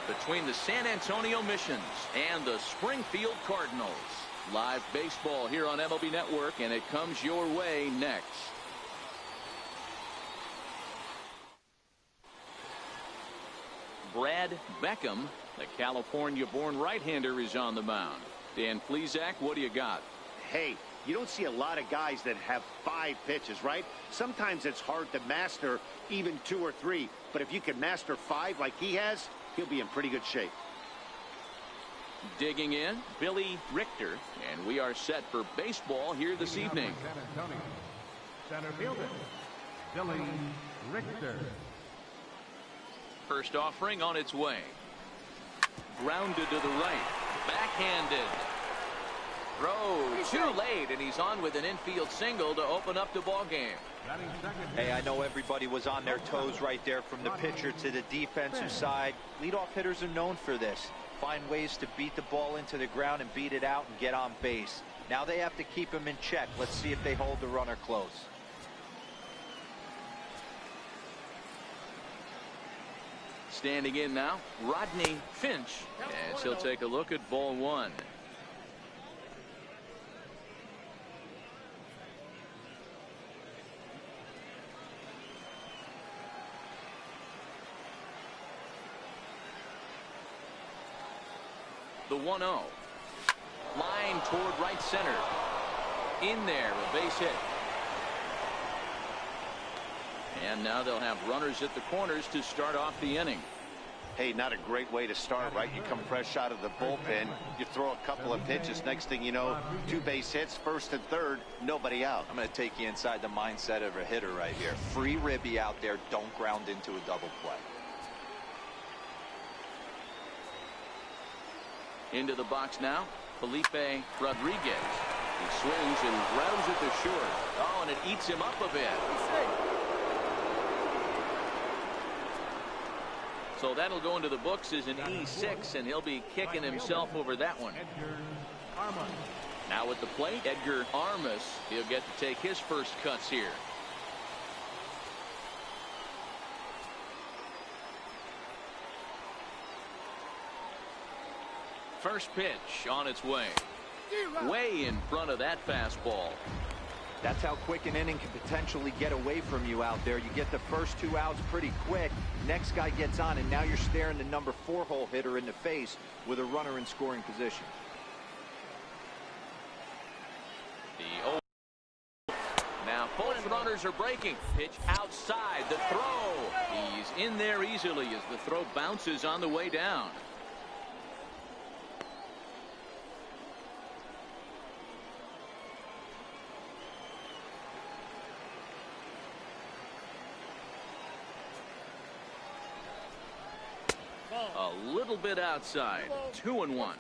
between the San Antonio Missions and the Springfield Cardinals. Live baseball here on MLB Network, and it comes your way next. Brad Beckham, the California-born right-hander, is on the mound. Dan Plesac, what do you got? Hey, you don't see a lot of guys that have 5 pitches, right? Sometimes it's hard to master even 2 or 3. But if you can master 5 like he has, he'll be in pretty good shape. Digging in, Billy Richter, and we are set for baseball here this evening. Center fielder, Billy Richter. First offering on its way. Grounded to the right. Backhanded. Throw too late, and he's on with an infield single to open up the ball game. Hey, I know everybody was on their toes right there from the pitcher to the defensive side. Leadoff hitters are known for this. Find ways to beat the ball into the ground and beat it out and get on base. Now they have to keep him in check. Let's see if they hold the runner close. Standing in now, Rodney Finch, as he'll take a look at ball 1. The 1-0. Line toward right center. In there, a base hit. And now they'll have runners at the corners to start off the inning. Hey, not a great way to start, right? You come fresh out of the bullpen, you throw a couple of pitches, next thing you know, 2 base hits, first and third, nobody out. I'm going to take you inside the mindset of a hitter right here. Free ribby out there, don't ground into a double play. Into the box now, Felipe Rodriguez. He swings and grounds it to short. Oh, and it eats him up a bit. So that'll go into the books as an E6, and he'll be kicking himself over that one. Now at the plate, Edgar Armas. He'll get to take his first cuts here. First pitch on its way. Way in front of that fastball. That's how quick an inning can potentially get away from you out there. You get the first 2 outs pretty quick. Next guy gets on, and now you're staring the number 4-hole hitter in the face with a runner in scoring position. Now both runners are breaking. Pitch outside. The throw. He's in there easily as the throw bounces on the way down. A little bit outside. 2-1.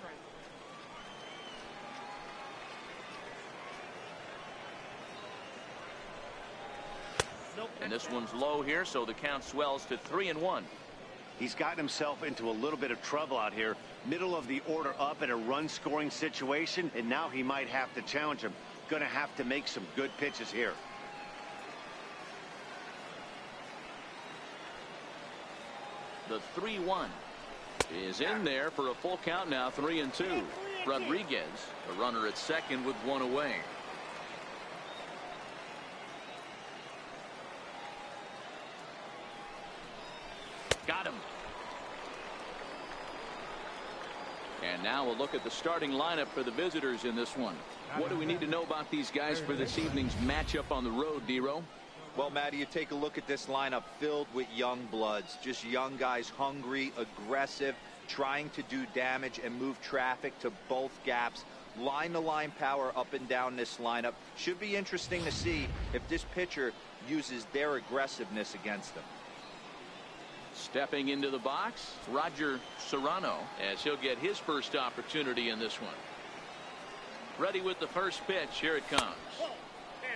And this one's low here, so the count swells to 3-1. He's gotten himself into a little bit of trouble out here. Middle of the order up in a run-scoring situation, and now he might have to challenge him. Going to have to make some good pitches here. The 3-1 is in there for a full count now, 3-2. Rodriguez, a runner at second with 1 away. Got him. And now we'll look at the starting lineup for the visitors in this one. What do we need to know about these guys for this evening's matchup on the road, Dero? Well, Matty, you take a look at this lineup filled with young bloods. Just young guys, hungry, aggressive, trying to do damage and move traffic to both gaps. Line-to-line power up and down this lineup. Should be interesting to see if this pitcher uses their aggressiveness against them. Stepping into the box, Roger Serrano, as he'll get his first opportunity in this one. Ready with the first pitch. Here it comes.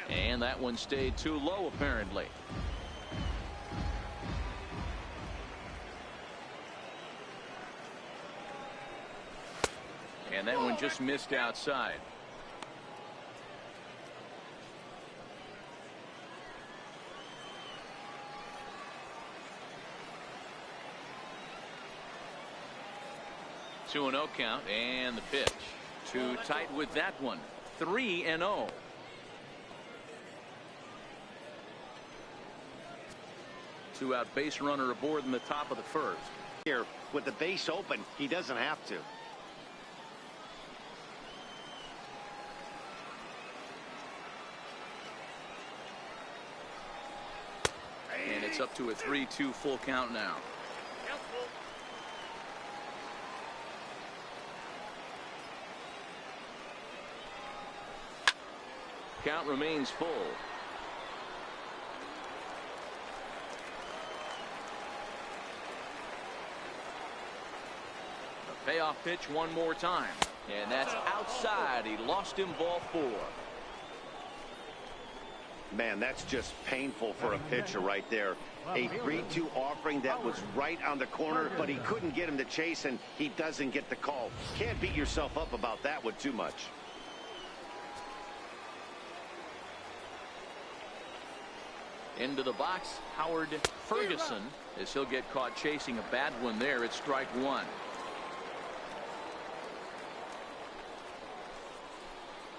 And that one stayed too low, apparently. And that one just missed outside. 2-0 count, and the pitch. Too tight with that one. 3-0. Two-out base runner aboard in the top of the first. Here, with the base open, he doesn't have to. And it's up to a 3-2 full count now. Count remains full. A payoff pitch one more time. And that's outside. He lost him, ball 4. Man, that's just painful for a pitcher right there. A 3-2 offering that was right on the corner, but he couldn't get him to chase, and he doesn't get the call. Can't beat yourself up about that one too much. Into the box, Howard Ferguson, as he'll get caught chasing a bad one there at strike 1.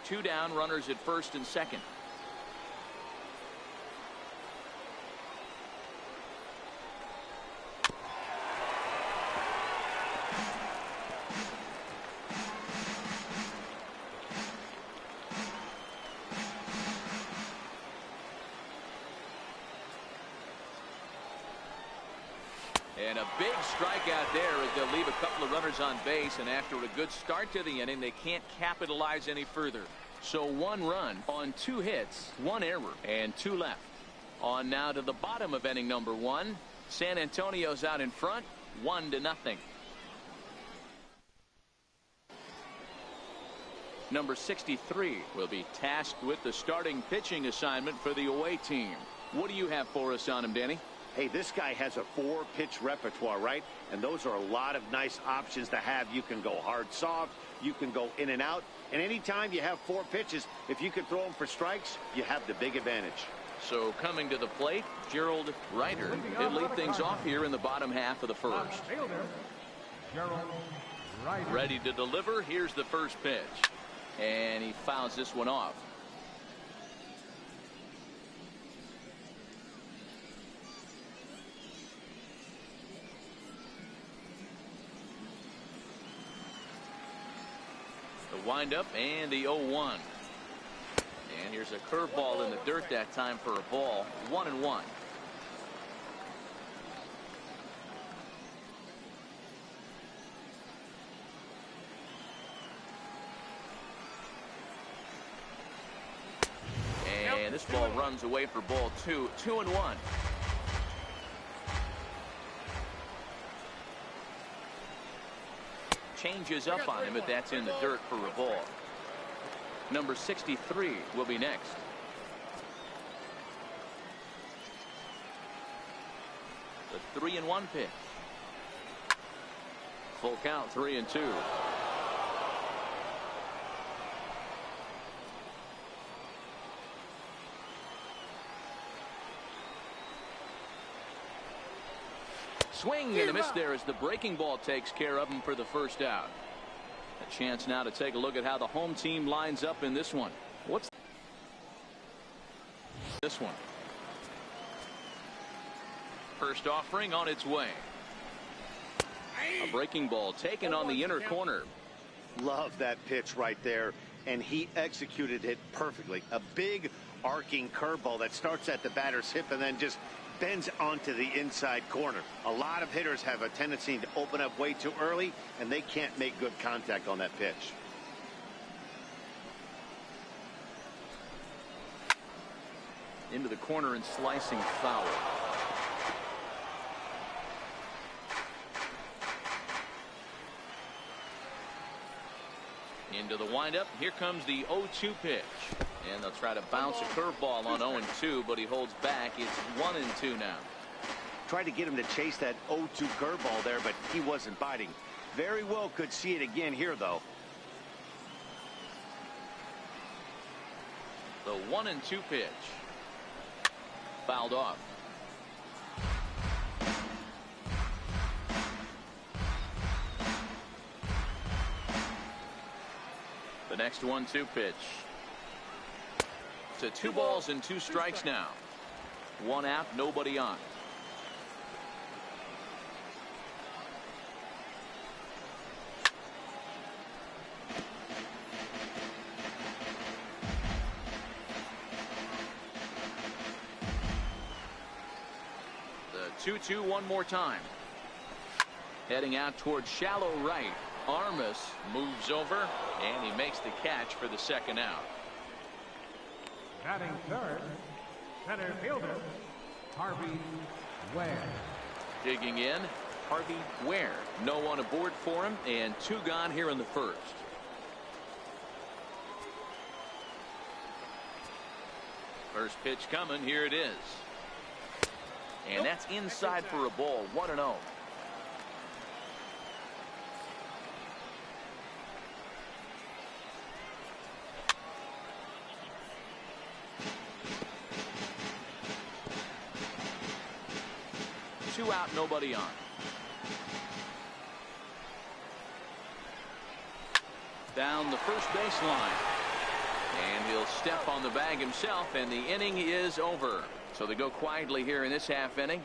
2 down, runners at first and second. And a big strikeout there as they'll leave a couple of runners on base, and after a good start to the inning, they can't capitalize any further. So 1 run on 2 hits, 1 error, and 2 left. On now to the bottom of inning number 1. San Antonio's out in front, 1-0. Number 63 will be tasked with the starting pitching assignment for the away team. What do you have for us on him, Danny? Hey, this guy has a 4-pitch repertoire, right? And those are a lot of nice options to have. You can go hard, soft. You can go in and out. And anytime you have 4 pitches, if you can throw them for strikes, you have the big advantage. So coming to the plate, Gerald Ryder. He'll lead things off here in the bottom half of the first. Ready to deliver. Here's the first pitch. And he fouls this one off. The windup and the 0-1. And here's a curveball in the dirt that time for a ball. 1-1. And this ball runs away for ball 2. 2-1. Changes up on him, but that's in the dirt for a ball. Number 63 will be next. The 3-1 pitch. Full count, 3-2. Swing and a miss there as the breaking ball takes care of him for the first out. A chance now to take a look at how the home team lines up in this one. What's this one? First offering on its way. A breaking ball taken on the inner corner. Love that pitch right there, and he executed it perfectly. A big arcing curveball that starts at the batter's hip and then just bends onto the inside corner. A lot of hitters have a tendency to open up way too early, and they can't make good contact on that pitch. Into the corner and slicing foul. Into the windup. Here comes the 0-2 pitch. And they'll try to bounce a curveball on 0-2, but he holds back. It's 1-2 now. Tried to get him to chase that 0-2 curveball there, but he wasn't biting. Very well could see it again here, though. The 1-2 pitch. Fouled off. The next 1-2 pitch. To 2 balls and 2 strikes now. 1 out, nobody on. The 2-2 one more time. Heading out towards shallow right. Armas moves over, and he makes the catch for the 2nd out. Batting third, center fielder, Harvey Ware. Digging in, Harvey Ware. No one aboard for him, and 2 gone here in the 1st. First pitch coming, here it is. And that's inside for a ball, 1-0. Two out, nobody on. Down the first baseline. And he'll step on the bag himself, and the inning is over. So they go quietly here in this half inning.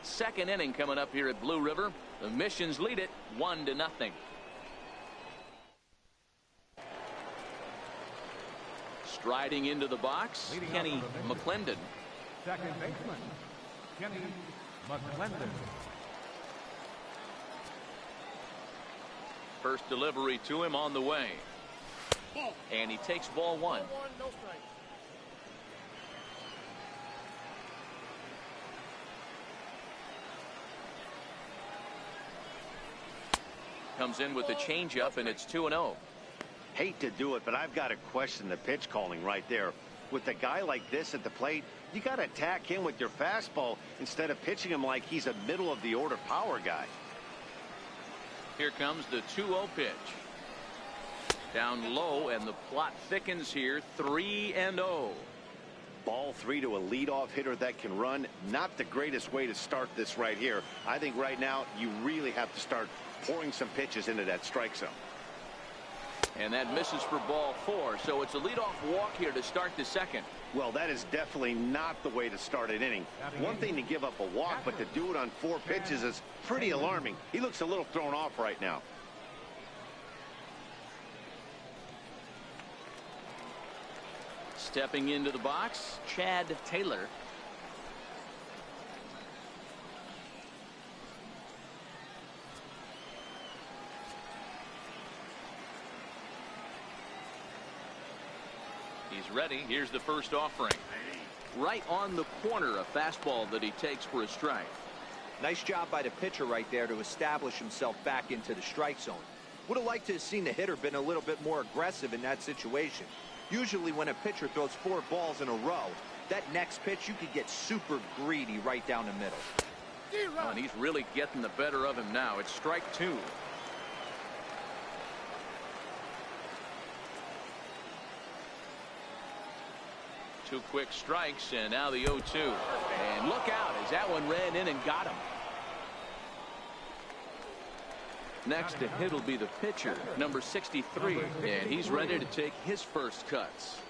2nd inning coming up here at Blue River. The Missions lead it 1-0. Striding into the box, Kenny McClendon. Second baseman, Kenny McClendon. First delivery to him on the way. And he takes ball 1. No strike. Comes in with the changeup, and it's 2-0. Hate to do it, but I've got to question the pitch calling right there. With a guy like this at the plate, you got to attack him with your fastball instead of pitching him like he's a middle of the order power guy. Here comes the 2-0 pitch. Down low, and the plot thickens here. 3-0. Ball 3 to a leadoff hitter that can run. Not the greatest way to start this right here. I think right now you really have to start pouring some pitches into that strike zone. And that misses for ball 4. So it's a leadoff walk here to start the 2nd. Well, that is definitely not the way to start an inning. One thing to give up a walk, but to do it on 4 pitches is pretty alarming. He looks a little thrown off right now. Stepping into the box, Chad Taylor. He's ready. Here's the first offering. Right on the corner, a fastball that he takes for a strike. Nice job by the pitcher right there to establish himself back into the strike zone. Would have liked to have seen the hitter been a little bit more aggressive in that situation. Usually when a pitcher throws 4 balls in a row, that next pitch you could get super greedy right down the middle. Oh, and he's really getting the better of him now. It's strike 2. Two quick strikes, and now the 0-2. And look out as that one ran in and got him. Next to hit will be the pitcher, number 63, and he's ready to take his first cuts.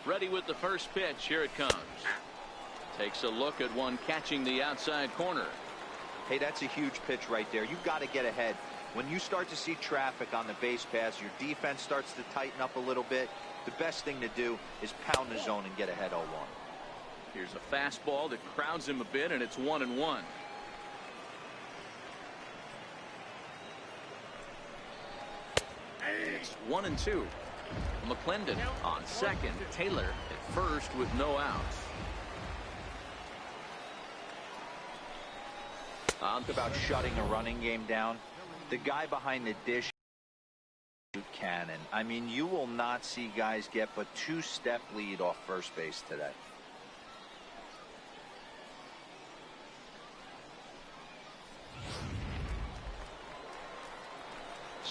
Ready with the first pitch. Here it comes. Takes a look at one catching the outside corner. Hey, that's a huge pitch right there. You've got to get ahead. When you start to see traffic on the base pass, your defense starts to tighten up a little bit. The best thing to do is pound the zone and get ahead 0-1. Here's a fastball that crowds him a bit, and it's 1-1. It's 1-2. McClendon on second. Taylor at first with no outs. Talk about shutting a running game down. The guy behind the dish, cannon. I mean, you will not see guys get but 2-step lead off first base today.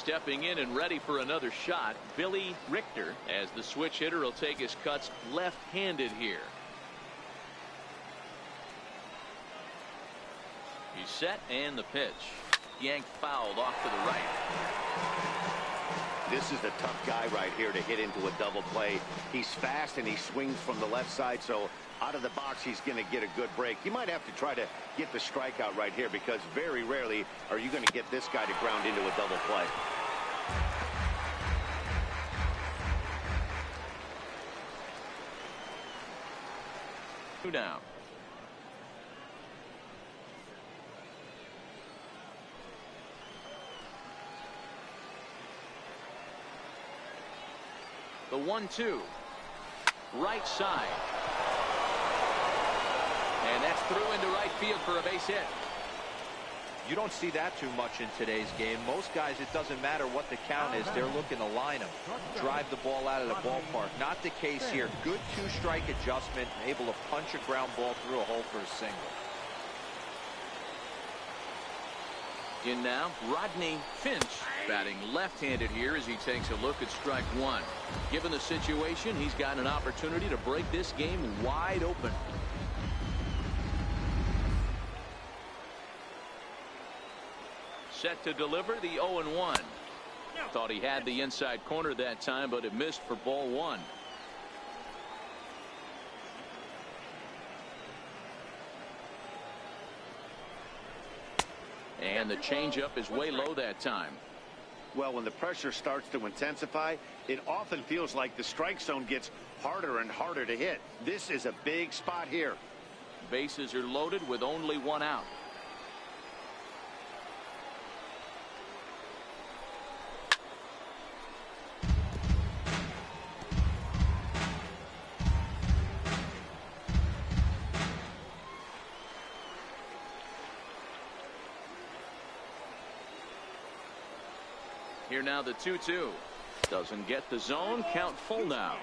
Stepping in and ready for another shot, Billy Richter, as the switch hitter will take his cuts left-handed here. He's set, and the pitch. Yanked fouled off to the right. This is the tough guy right here to hit into a double play. He's fast and he swings from the left side, so out of the box he's going to get a good break. You might have to try to get the strikeout right here, because very rarely are you going to get this guy to ground into a double play. Two down. The 1-2. Right side. And that's through into right field for a base hit. You don't see that too much in today's game. Most guys, it doesn't matter what the count is, they're looking to line them, drive the ball out of the ballpark. Not the case here. Good two-strike adjustment, able to punch a ground ball through a hole for a single. In now, Rodney Finch, batting left-handed here as he takes a look at strike one. Given the situation, he's got an opportunity to break this game wide open. Set to deliver the 0-1. Thought he had the inside corner that time, but it missed for ball one. And the changeup is way low that time. Well, when the pressure starts to intensify, it often feels like the strike zone gets harder and harder to hit. This is a big spot here. Bases are loaded with only one out. Here now the 2-2. Doesn't get the zone. Count full now.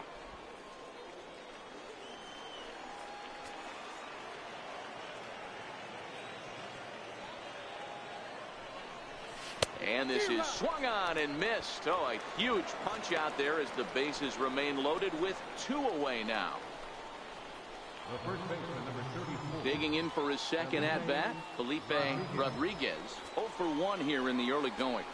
And this is swung on and missed. Oh, a huge punch out there as the bases remain loaded with two away now. The first baseman, number 34. Digging in for his second at-bat, Felipe Rodriguez. 0 for 1 here in the early going.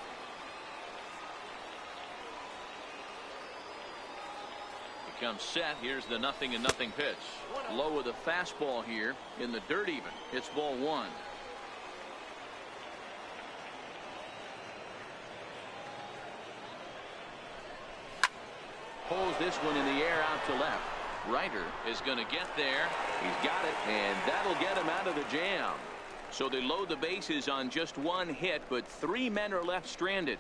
Comes set. Here's the 0-0 pitch. Low with a fastball here in the dirt even. It's ball one. Pulls this one in the air out to left. Ryder is going to get there. He's got it, and that'll get him out of the jam. So they load the bases on just one hit, but 3 men are left stranded.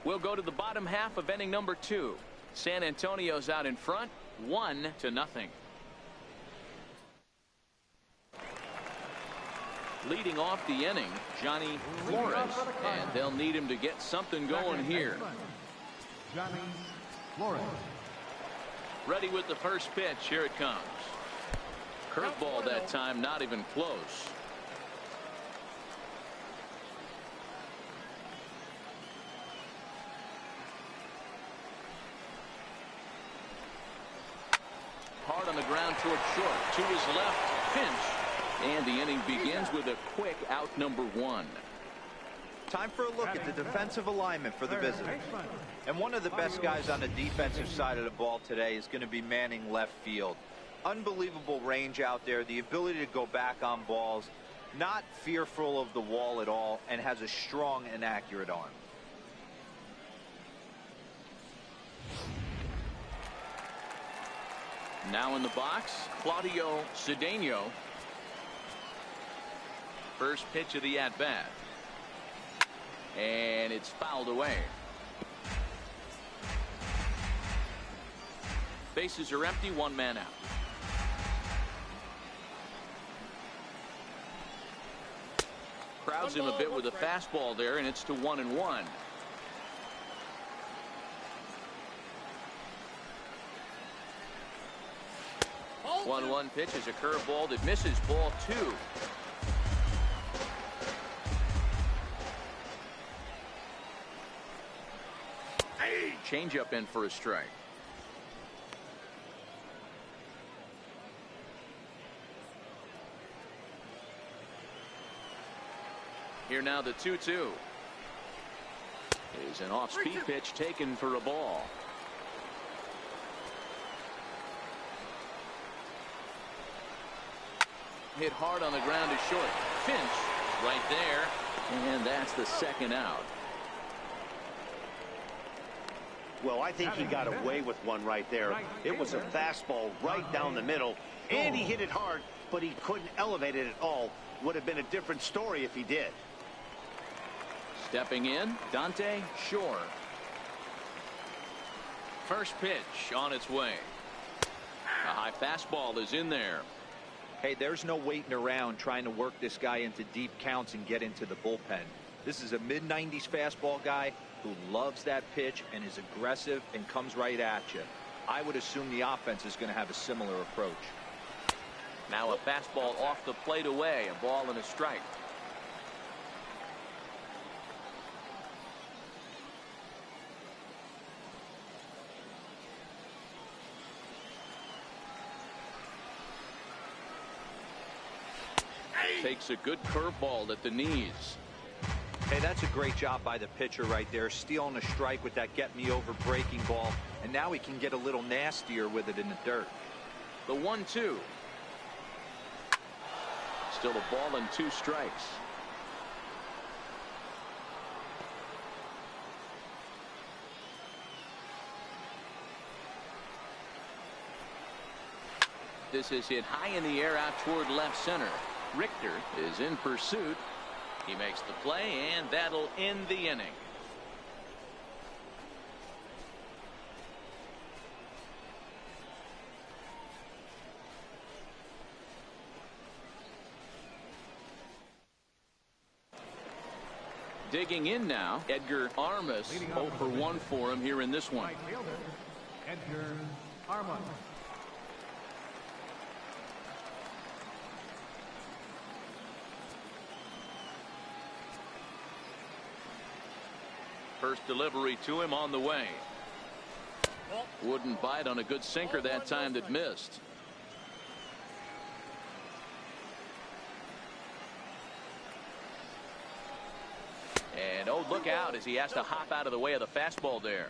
We'll go to the bottom half of inning number 2. San Antonio's out in front, 1-0. Leading off the inning, Johnny Flores, and they'll need him to get something going here. Johnny Flores. Ready with the first pitch. Here it comes. Curveball that time, not even close. Hard on the ground toward short. To his left, Finch. And the inning begins with a quick out number 1. Time for a look at the defensive alignment for the visitors. And one of the best guys on the defensive side of the ball today is going to be manning left field. Unbelievable range out there, the ability to go back on balls, not fearful of the wall at all, and has a strong and accurate arm. Now in the box, Claudio Cedeno. First pitch of the at-bat. And it's fouled away. Bases are empty, 1 man out. Crowds him a bit with a fastball there, and it's to 1-1. 1-1 pitch is a curveball that misses, ball 2. Changeup in for a strike. Here now the 2-2. Is an off-speed pitch taken for a ball. Hit hard on the ground to short. Finch right there, and that's the second out. Well, I think he got away with one right there. It was a fastball right down the middle, and he hit it hard, but he couldn't elevate it at all. Would have been a different story if he did. Stepping in, Dante Shore. First pitch on its way. A high fastball is in there. Hey, there's no waiting around trying to work this guy into deep counts and get into the bullpen. This is a mid-90s fastball guy who loves that pitch and is aggressive and comes right at you. I would assume the offense is going to have a similar approach. Now a fastball off the plate away, a ball and a strike. Takes a good curveball at the knees. Hey, that's a great job by the pitcher right there, stealing a strike with that get-me-over breaking ball, and now he can get a little nastier with it in the dirt. The 1-2. Still a ball and 2 strikes. This is hit high in the air out toward left center. Richter is in pursuit. He makes the play, and that'll end the inning. Digging in now, Edgar Armas. 0 for 1 for him here in this one. Right fielder, Edgar Armas. First delivery to him on the way. Wouldn't bite on a good sinker that time that missed. And oh, look out as he has to hop out of the way of the fastball there.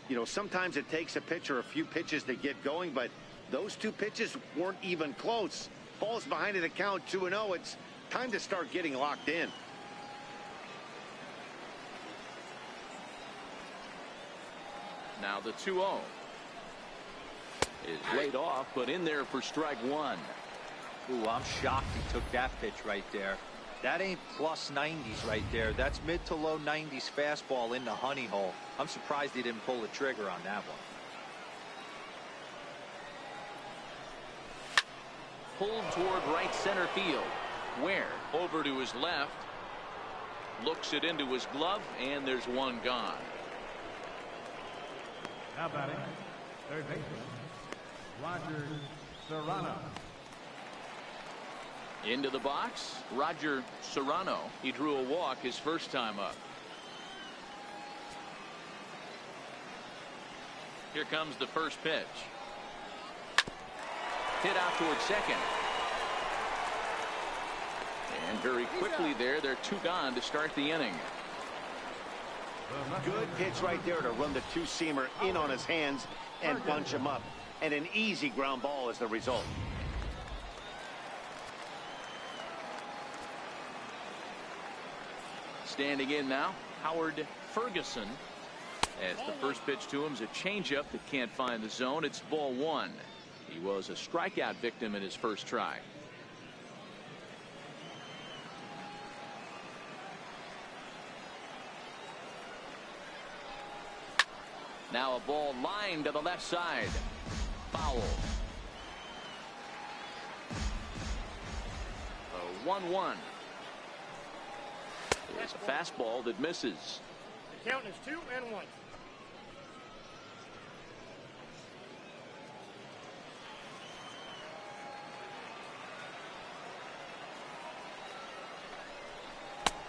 You know, sometimes it takes a pitcher a few pitches to get going, but those 2 pitches weren't even close. Ball's behind in the count 2-0. It's time to start getting locked in. Now the 2-0 is laid off, but in there for strike 1. Ooh, I'm shocked he took that pitch right there. That ain't plus 90s right there. That's mid to low 90s fastball in the honey hole. I'm surprised he didn't pull the trigger on that one. Pulled toward right center field. Where? Over to his left. Looks it into his glove, and there's one gone. Now batting, third baseman, Roger Serrano. Into the box, Roger Serrano. He drew a walk his first time up. Here comes the first pitch. Hit out toward second. And very quickly there, they're 2 gone to start the inning. Good pitch right there to run the 2-seamer in on his hands and bunch him up. And an easy ground ball is the result. Standing in now, Howard Ferguson. As the first pitch to him is a changeup that can't find the zone. It's ball 1. He was a strikeout victim in his first try. Now a ball lined to the left side. Foul. A 1-1. It's a fastball that misses. The count is 2-1.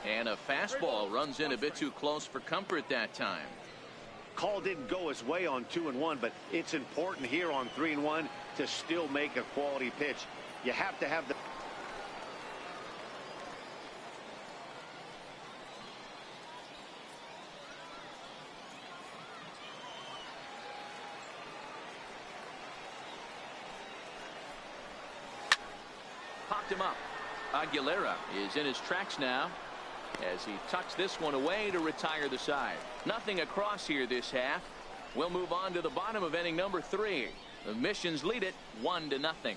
And a fastball runs in a bit too close for comfort that time. Call didn't go his way on 2-1, but it's important here on 3-1 to still make a quality pitch. You have to have the... Popped him up. Aguilera is in his tracks now as he tucks this one away to retire the side. Nothing across here this half. We'll move on to the bottom of inning number 3. The Missions lead it 1-0.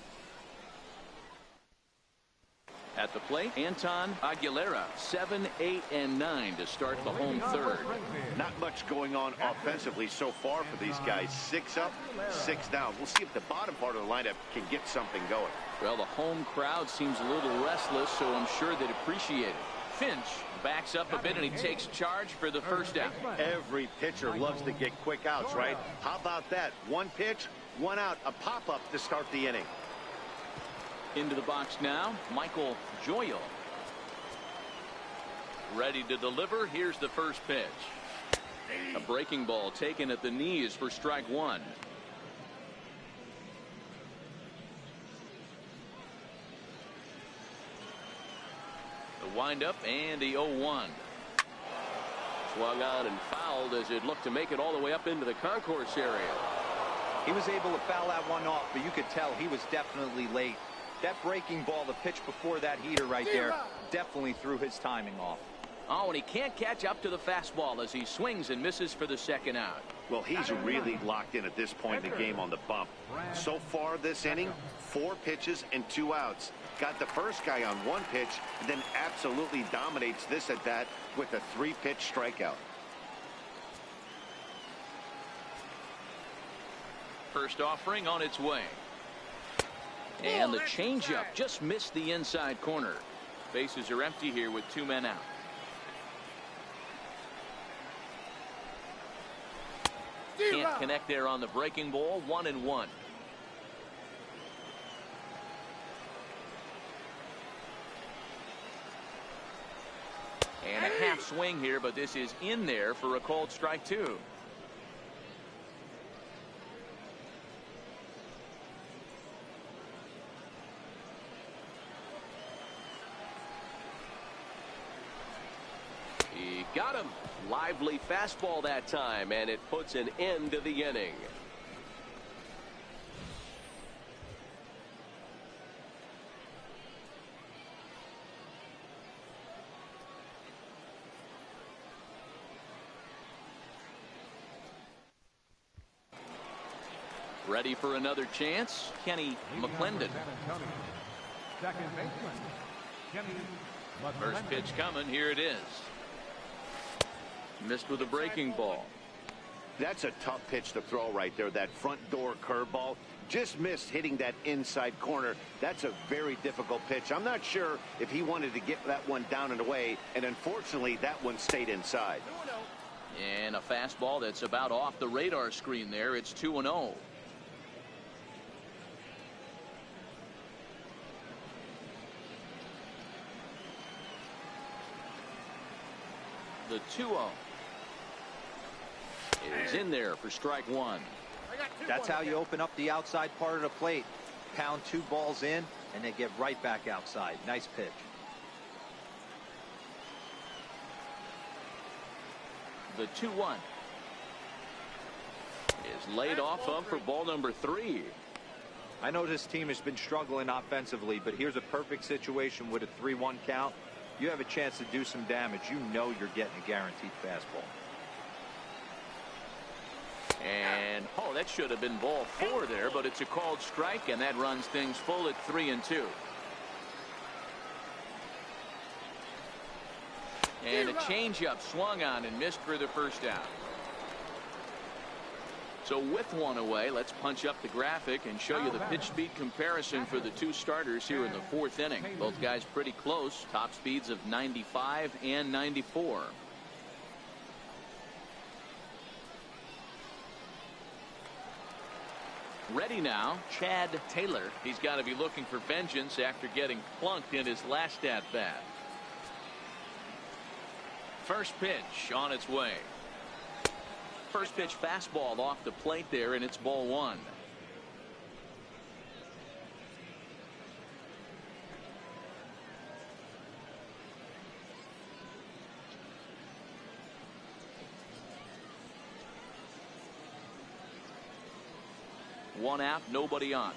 At the plate, Anton Aguilera, 7, 8, and 9 to start the home third. Not much going on offensively so far for these guys. 6 up, 6 down. We'll see if the bottom part of the lineup can get something going. Well, the home crowd seems a little restless, so I'm sure they'd appreciate it. Finch backs up a bit, and he takes charge for the first out. Every pitcher loves to get quick outs, right? How about that? 1 pitch, 1 out, a pop-up to start the inning. Into the box now, Michael Joyo. Ready to deliver. Here's the first pitch. A breaking ball taken at the knees for strike 1. The windup and the 0-1. Swung on and fouled as it looked to make it all the way up into the concourse area. He was able to foul that one off, but you could tell he was definitely late. That breaking ball, the pitch before that heater right there, definitely threw his timing off. Oh, and he can't catch up to the fastball as he swings and misses for the second out. Well, he's really locked in at this point in the game on the bump. So far this inning, 4 pitches and 2 outs. Got the first guy on 1 pitch, and then absolutely dominates this at bat with a 3-pitch strikeout. First offering on its way. And the changeup just missed the inside corner. Bases are empty here with 2 men out. Can't connect there on the breaking ball. 1-1. And a half swing here, but this is in there for a called strike 2. He got him. Lively fastball that time, and it puts an end to the inning. Ready for another chance, Kenny McClendon. Second baseman, Kenny McClendon. First pitch coming. Here it is. Missed with a breaking ball. That's a tough pitch to throw right there. That front door curveball just missed hitting that inside corner. That's a very difficult pitch. I'm not sure if he wanted to get that one down and away, and unfortunately that one stayed inside. And a fastball that's about off the radar screen there. It's 2-0. The 2-0 is in there for strike 1. That's how you open up the outside part of the plate. Pound 2 balls in, and then get right back outside. Nice pitch. The 2-1 is laid off of for ball number 3. I know this team has been struggling offensively, but here's a perfect situation with a 3-1 count. You have a chance to do some damage. You know you're getting a guaranteed fastball. And oh, that should have been ball 4 there, but it's a called strike, and that runs things full at 3-2. And a changeup swung on and missed for the first out. So with 1 away, let's punch up the graphic and show you the pitch speed comparison for the 2 starters here in the 4th inning. Both guys pretty close. Top speeds of 95 and 94. Ready now, Chad Taylor. He's got to be looking for vengeance after getting plunked in his last at bat. First pitch on its way. First pitch fastball off the plate there, and it's ball one. One out, nobody on.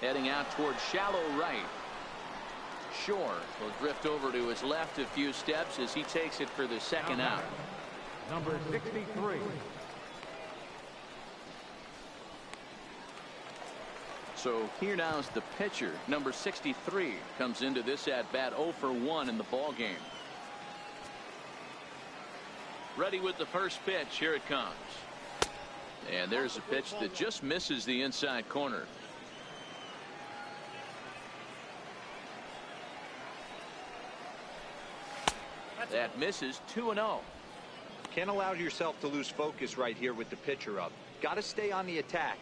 Heading out towards shallow right. Shore will drift over to his left a few steps as he takes it for the second out. Number 63. So here now is the pitcher. Number 63 comes into this at bat 0 for 1 in the ball game. Ready with the first pitch. Here it comes. And there's a pitch that just misses the inside corner. That misses 2-0. Can't allow yourself to lose focus right here with the pitcher up. Got to stay on the attack.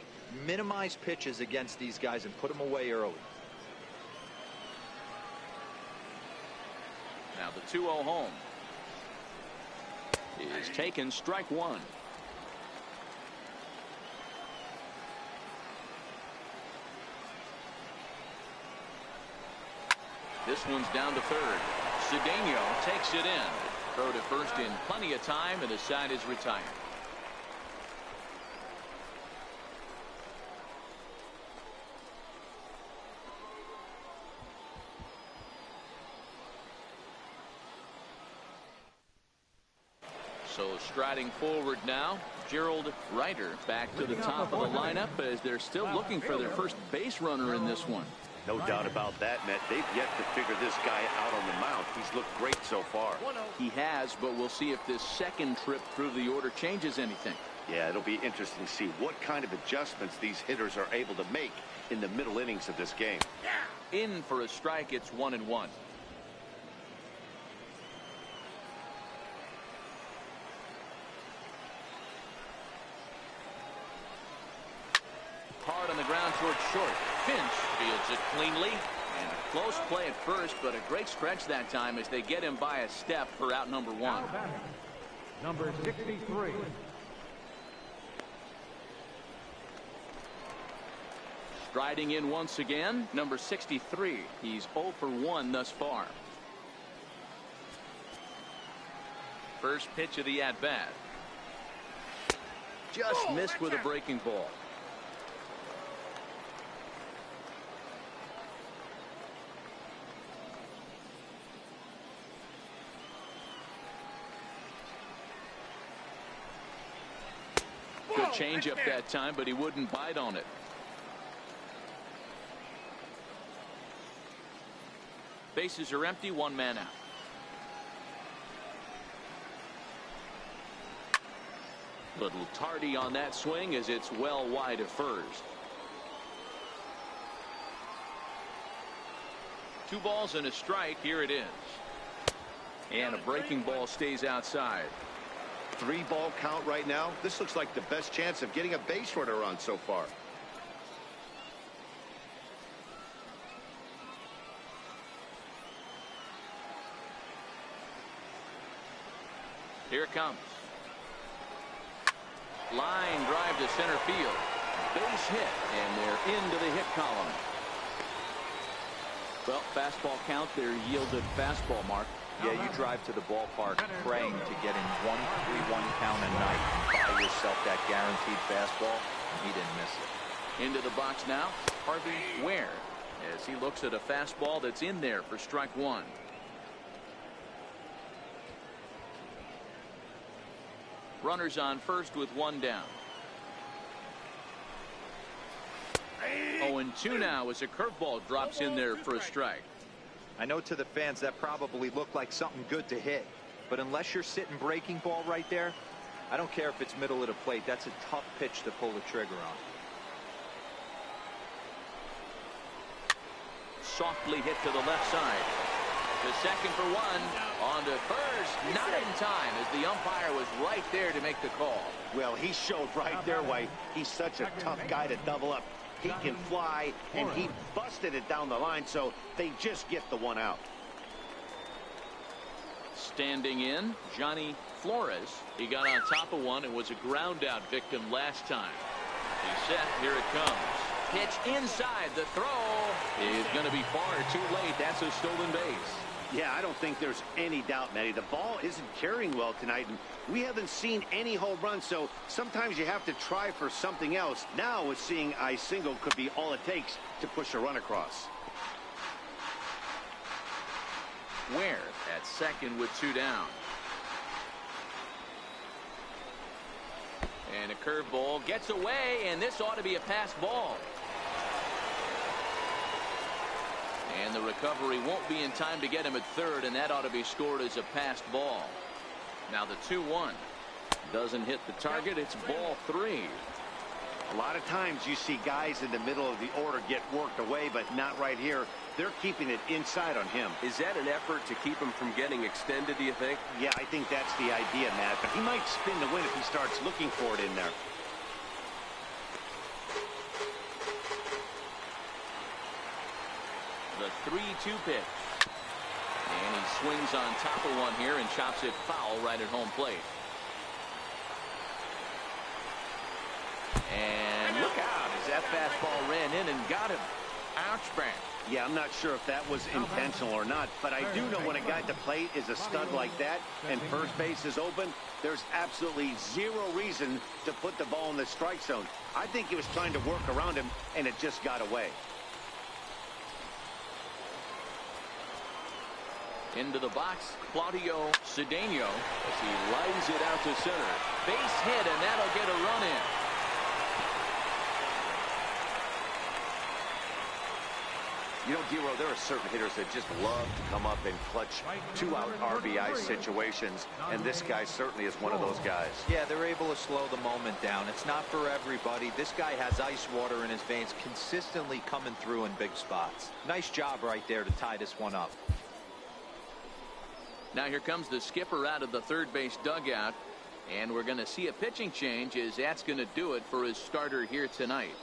Minimize pitches against these guys and put them away early. Now the 2-0 home is taken. Strike one. This one's down to third. Cedeno takes it in. Throw to first in plenty of time, and the side is retired. So striding forward now, Gerald Ryder back to the top of the lineup as they're still looking for their first base runner in this one. No doubt about that, Matt. They've yet to figure this guy out on the mound. He's looked great so far. He has, but we'll see if this second trip through the order changes anything. Yeah, it'll be interesting to see what kind of adjustments these hitters are able to make in the middle innings of this game. In for a strike. It's 1-1. Hard on the ground towards short. Finch fields it cleanly, and a close play at first, but a great stretch that time as they get him by a step for out number one. Number 63. Striding in once again, number 63. He's 0 for 1 thus far. First pitch of the at-bat. Just missed with a breaking ball. Good changeup that time, but he wouldn't bite on it. Bases are empty, one man out. Little tardy on that swing as it's well wide of first. 2 balls and a strike. Here it is. And a breaking ball stays outside. 3-ball count right now. This looks like the best chance of getting a base runner on so far. Here it comes. Line drive to center field. Base hit, and they're into the hit column. Well, fastball count, their yielded fastball mark. Yeah, you drive to the ballpark praying to get in 1-3-1 count a night and buy yourself that guaranteed fastball, and he didn't miss it. Into the box now, Harvey Ware, as he looks at a fastball that's in there for strike one. Runners on first with 1 down. 0-2 now as a curveball drops in there for a strike. I know to the fans that probably looked like something good to hit, but unless you're sitting breaking ball right there, I don't care if it's middle of the plate. That's a tough pitch to pull the trigger on. Softly hit to the left side. The second for 1. On to first. Not in time as the umpire was right there to make the call. Well, he showed right there why he's such a tough guy to double up. He can fly, and he busted it down the line, so they just get the 1 out. Standing in, Johnny Flores. He got on top of one and was a ground out victim last time. He's set. Here it comes. Pitch inside. The throw is going to be far too late. That's a stolen base. Yeah, I don't think there's any doubt, Matty. The ball isn't carrying well tonight, and we haven't seen any home runs, so sometimes you have to try for something else. Now, with seeing a single could be all it takes to push a run across. Ware at second with 2 down. And a curveball gets away, and this ought to be a pass ball. And the recovery won't be in time to get him at third, and that ought to be scored as a passed ball. Now the 2-1 doesn't hit the target. It's ball 3. A lot of times you see guys in the middle of the order get worked away, but not right here. They're keeping it inside on him. Is that an effort to keep him from getting extended, do you think? Yeah, I think that's the idea, Matt. But he might spin the win if he starts looking for it in there. The 3-2 pitch. And he swings on top of one here and chops it foul right at home plate. And look out as that fastball ran in and got him. Ouch, bang. Yeah, I'm not sure if that was intentional or not, but I do know when a guy at the plate is a stud like that and first base is open, there's absolutely zero reason to put the ball in the strike zone. I think he was trying to work around him, and it just got away. Into the box, Claudio Cedeno as he lines it out to center. Base hit, and that'll get a run in. You know, Giro, there are certain hitters that just love to come up and clutch 2-out RBI situations, and this guy certainly is one of those guys. Yeah, they're able to slow the moment down. It's not for everybody. This guy has ice water in his veins, consistently coming through in big spots. Nice job right there to tie this one up. Now here comes the skipper out of the third base dugout, and we're going to see a pitching change as that's going to do it for his starter here tonight.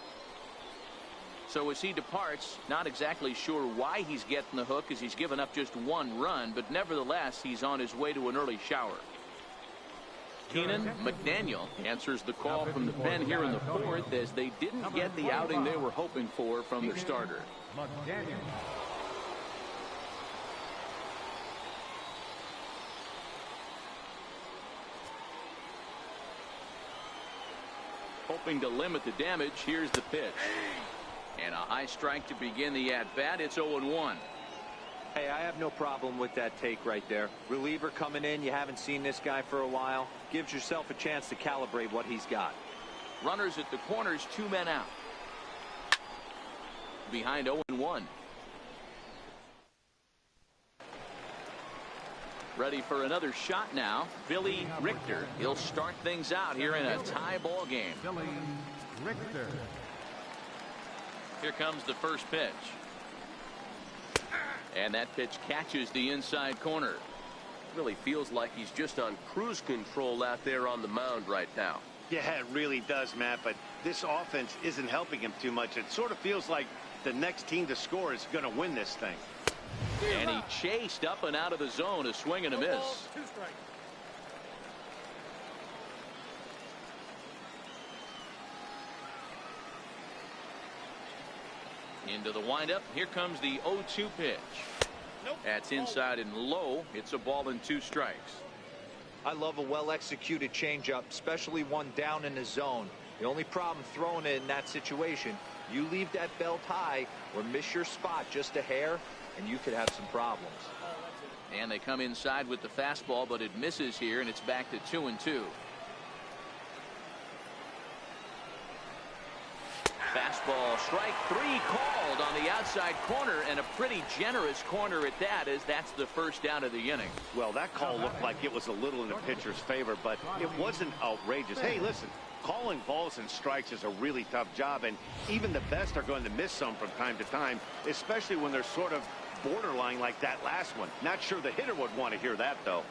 So as he departs, not exactly sure why he's getting the hook, as he's given up just 1 run, but nevertheless he's on his way to an early shower. Keenan McDaniel answers the call from the pen here in the 4th, as they didn't get the outing they were hoping for from their starter. Hoping to limit the damage, here's the pitch. And a high strike to begin the at-bat. It's 0-1. Hey, I have no problem with that take right there. Reliever coming in, you haven't seen this guy for a while. Gives yourself a chance to calibrate what he's got. Runners at the corners, 2 men out. Behind 0-1. Ready for another shot now. Billy Richter. He'll start things out here in a tie ball game. Billy Richter. Here comes the first pitch. And that pitch catches the inside corner. Really feels like he's just on cruise control out there on the mound right now. Yeah, it really does, Matt, but this offense isn't helping him too much. It sort of feels like the next team to score is going to win this thing. And he chased up and out of the zone, a swing and a miss. Into the windup. Here comes the 0-2 pitch. That's inside and low. It's a ball and 2 strikes. I love a well-executed changeup, especially one down in the zone. The only problem throwing it in that situation, you leave that belt high or miss your spot just a hair, and you could have some problems. And they come inside with the fastball, but it misses here, and it's back to 2-2. Fastball strike 3 called on the outside corner, and a pretty generous corner at that, as that's the first down of the inning. Well, that call looked like it was a little in the pitcher's favor, but it wasn't outrageous. Hey, listen, calling balls and strikes is a really tough job, and even the best are going to miss some from time to time, especially when they're sort of borderline like that last one. Not sure the hitter would want to hear that, though.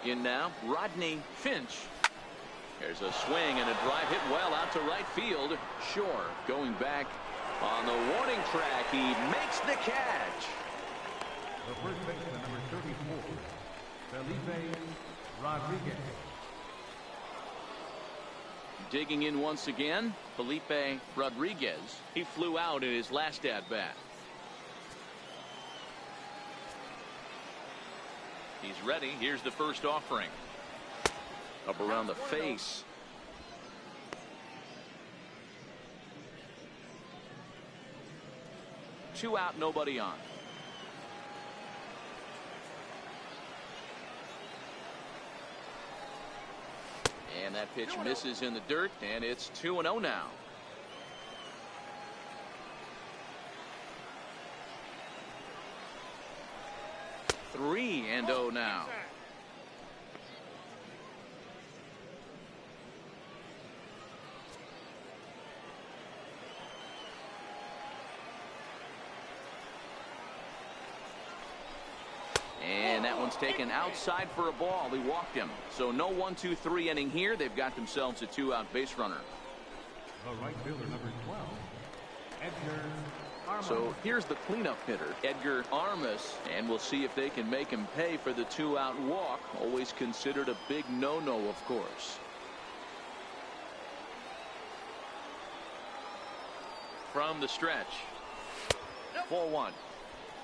In now, Rodney Finch. There's a swing and a drive hit well out to right field. Shore going back on the warning track. He makes the catch. The first baseman, number 34. Felipe Rodriguez. Digging in once again, Felipe Rodriguez. He flew out in his last at-bat. He's ready. Here's the first offering. Up around the face. Two out, nobody on. And that pitch misses in the dirt, and it's 2-0 now. Three and 0 now. And that one's taken outside for a ball. He walked him. So no 1-2-3 inning here. They've got themselves a two-out base runner. The right fielder, number 12, Edgar Armas. So here's the cleanup hitter, Edgar Armas, and we'll see if they can make him pay for the two-out walk. Always considered a big no-no, of course. From the stretch. 4-1.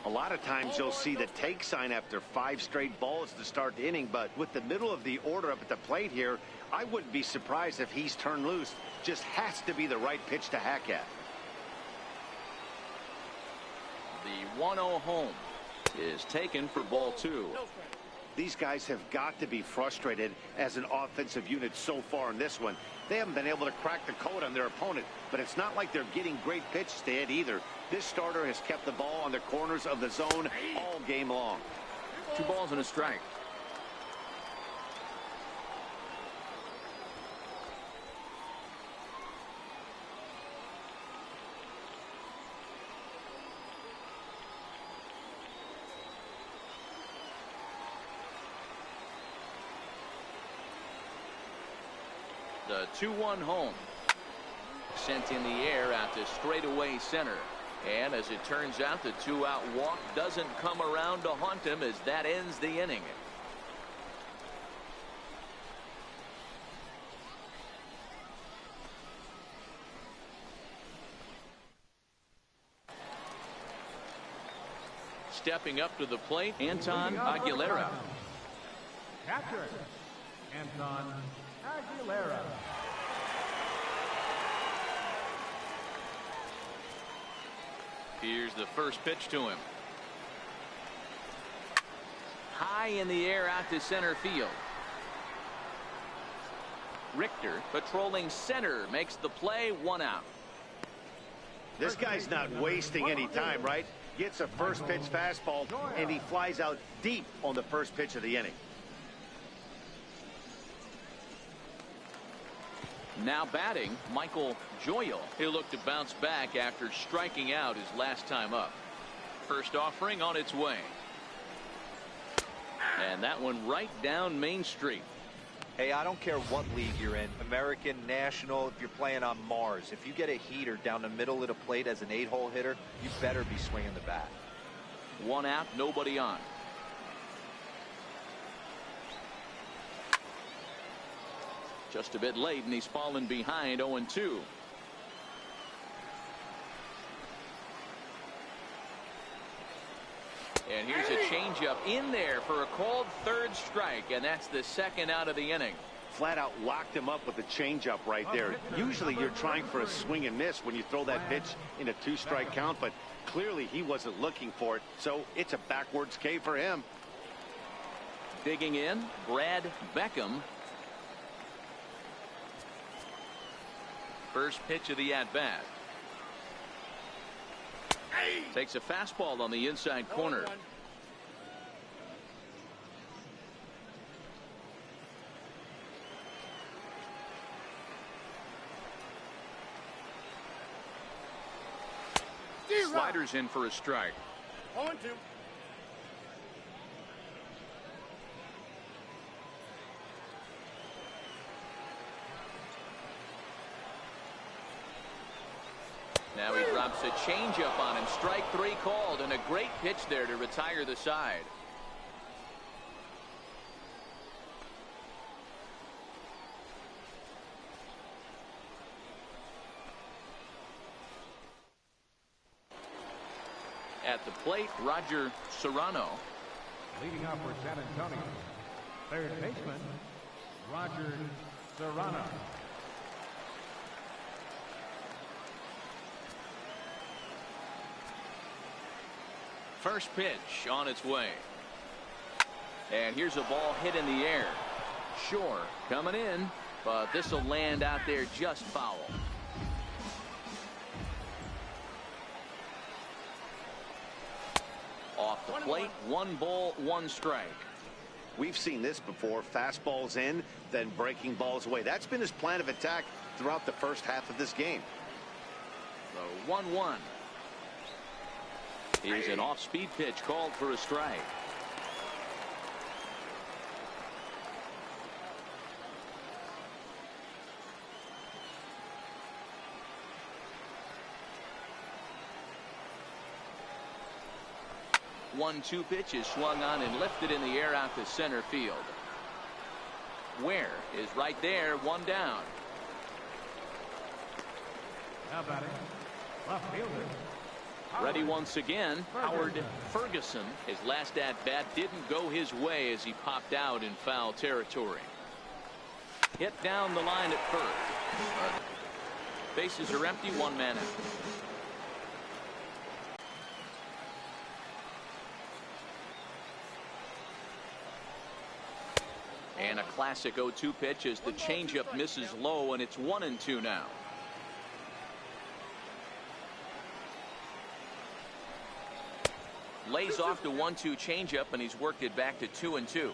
A lot of times you'll see the take sign after 5 straight balls to start the inning, but with the middle of the order up at the plate here, I wouldn't be surprised if he's turned loose. Just has to be the right pitch to hack at. The 1-0 home is taken for ball 2. These guys have got to be frustrated as an offensive unit so far in this one. They haven't been able to crack the code on their opponent, but it's not like they're getting great pitches to hit either. This starter has kept the ball on the corners of the zone all game long. 2 balls and a strike. The 2-1 home. Sent in the air out to straightaway center. And as it turns out, the two-out walk doesn't come around to haunt him as that ends the inning. Stepping up to the plate, Anton Aguilera. Catcher, Anton Aguilera. Here's the first pitch to him. High in the air out to center field. Richter patrolling center makes the play, 1 out. This guy's not wasting any time, right? Gets a first pitch fastball, and he flies out deep on the first pitch of the inning. Now batting, Michael Joyal. He'll look to bounce back after striking out his last time up. First offering on its way. And that one right down Main Street. Hey, I don't care what league you're in, American, National, if you're playing on Mars. If you get a heater down the middle of the plate as an 8-hole hitter, you better be swinging the bat. 1 out, nobody on. Just a bit late, and he's fallen behind 0-2. And here's a changeup in there for a called third strike, and that's the second out of the inning. Flat out locked him up with a changeup right there. Usually you're trying for a swing and miss when you throw that pitch in a 2-strike count, but clearly he wasn't looking for it, so it's a backwards K for him. Digging in, Brad Beckham. First pitch of the at-bat. Takes a fastball on the inside corner. Sliders in for a strike. 0-2. Now he drops a changeup on him. Strike 3 called, and a great pitch there to retire the side. At the plate, Roger Serrano. Leading off for San Antonio, third baseman, Roger Serrano. First pitch on its way. And here's a ball hit in the air. Sure, coming in, but this will land out there just foul. Off the plate, 1 ball, 1 strike. We've seen this before. Fastballs in, then breaking balls away. That's been his plan of attack throughout the first half of this game. So 1-1. Here's an off-speed pitch called for a strike. One-two pitch is swung on and lifted in the air out to center field. Ware is right there, 1 down. Now batting, left fielder. Ready once again, Howard Ferguson. His last at-bat didn't go his way as he popped out in foul territory. Hit down the line at first. Bases are empty, 1 man out. And a classic 0-2 pitch as the changeup misses low, and it's 1-2 now. Lays off the 1-2 changeup, and he's worked it back to 2-2.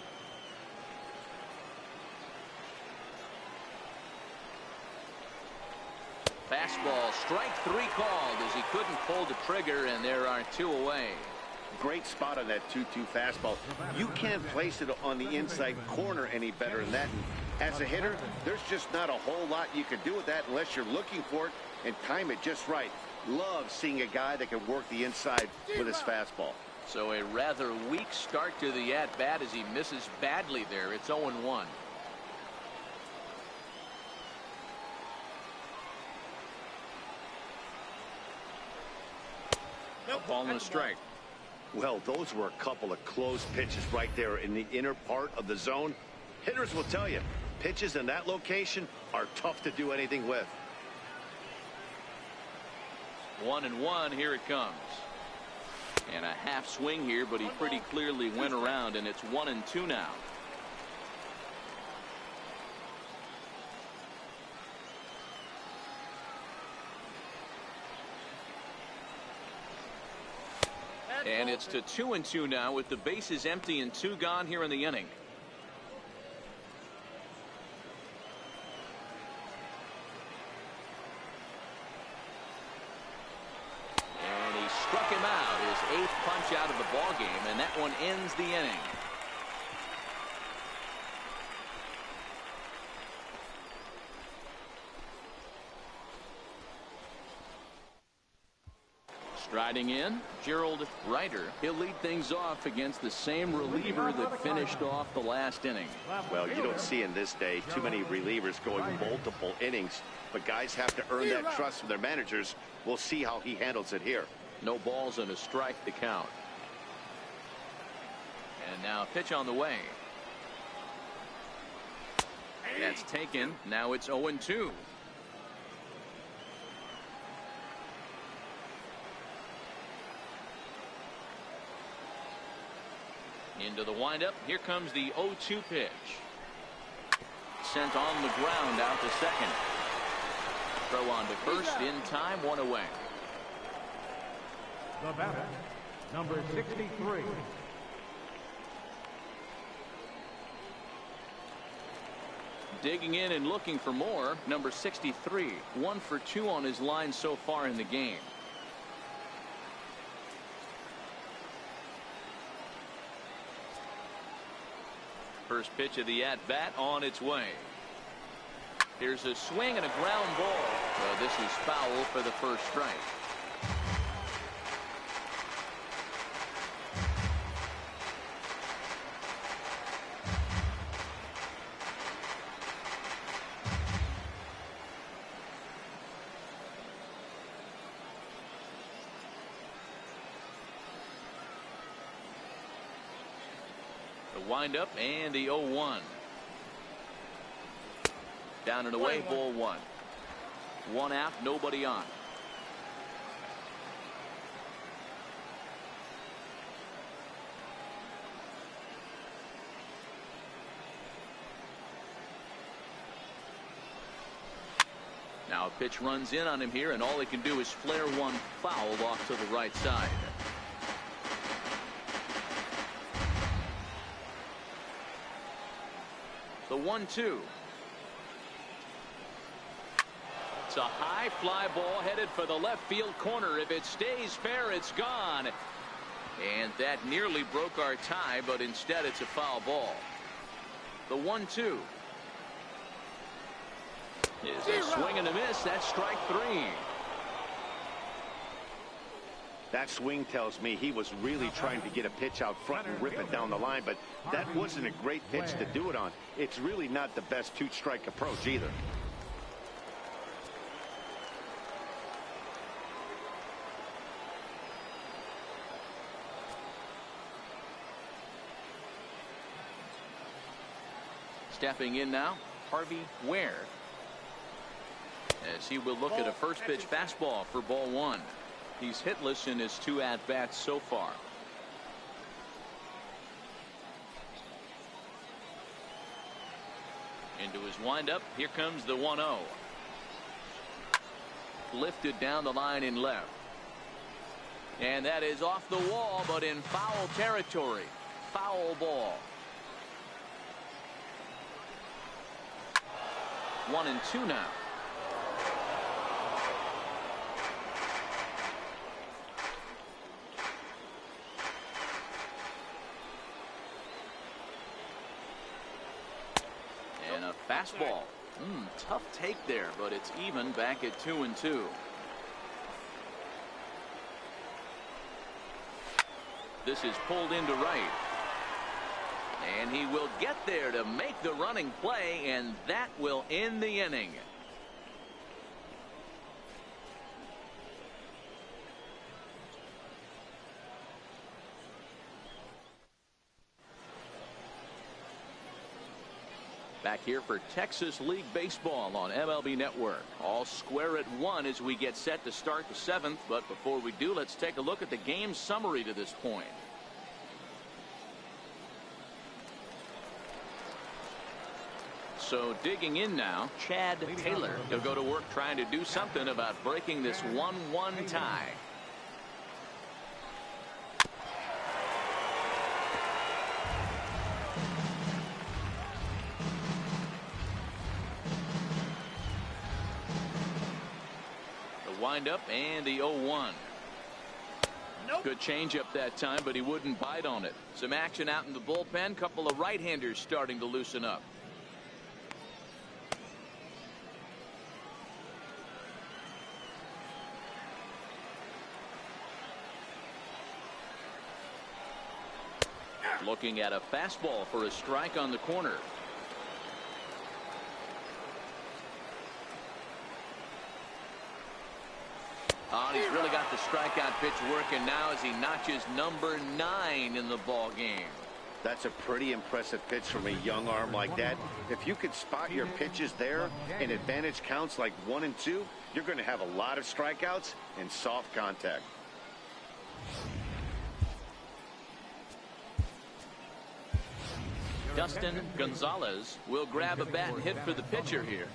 Fastball, strike 3 called as he couldn't pull the trigger, and there are 2 away. Great spot on that 2-2 fastball. You can't place it on the inside corner any better than that. And as a hitter, there's just not a whole lot you can do with that unless you're looking for it and time it just right. Love seeing a guy that can work the inside with his fastball. So a rather weak start to the at-bat as he misses badly there. It's 0-1. A ball and a strike. Well, those were a couple of close pitches right there in the inner part of the zone. Hitters will tell you, pitches in that location are tough to do anything with. 1-1, here it comes. And a half swing here, but he pretty clearly went around, and it's 1-2 now. And it's to 2-2 now with the bases empty and 2 gone here in the inning. And he struck him out, his 8th punch out of the ball game, and that one ends the inning. Striding in, Gerald Ryder. He'll lead things off against the same reliever that finished off the last inning. Well, you don't see in this day too many relievers going multiple innings, but guys have to earn that trust from their managers. We'll see how he handles it here. No balls and a strike to count. And now a pitch on the way. That's taken. Now it's 0-2. Into the windup. Here comes the 0-2 pitch. Sent on the ground out to second. Throw on to first in time, 1 away. The batter, number 63. Digging in and looking for more, number 63. 1 for 2 on his line so far in the game. First pitch of the at-bat on its way. Here's a swing and a ground ball. Well, this is foul for the first strike. The windup and the 0-1. Down and away, ball one. One out, nobody on. Now a pitch runs in on him here, and all he can do is flare one foul off to the right side. The 1-2. It's a high fly ball headed for the left field corner. If it stays fair, it's gone. And that nearly broke our tie, but instead it's a foul ball. The 1-2. Is a swing and a miss. That's strike three. That swing tells me he was really trying to get a pitch out front and rip it down the line, but that wasn't a great pitch to do it on. It's really not the best two-strike approach either. Stepping in now, Harvey Ware, as he will look at a first pitch fastball for ball one. He's hitless in his 2 at-bats so far. Into his windup. Here comes the 1-0. Lifted down the line in left. And that is off the wall, but in foul territory. Foul ball. 1-2 now. And a fastball. Tough take there, but it's even back at 2-2. This is pulled into right. And he will get there to make the running play, and that will end the inning. Back here for Texas League Baseball on MLB Network. All square at 1 as we get set to start the 7th. But before we do, let's take a look at the game summary to this point. So digging in now, Chad Taylor. He'll go to work trying to do something about breaking this 1-1 tie. The windup and the 0-1. Good changeup that time, but he wouldn't bite on it. Some action out in the bullpen. Couple of right-handers starting to loosen up. Looking at a fastball for a strike on the corner. Oh, and he's really got the strikeout pitch working now as he notches number 9 in the ball game. That's a pretty impressive pitch from a young arm like that. If you could spot your pitches there and advantage counts like 1 and 2, you're going to have a lot of strikeouts and soft contact. Dustin Gonzalez will grab a bat and hit for the pitcher here.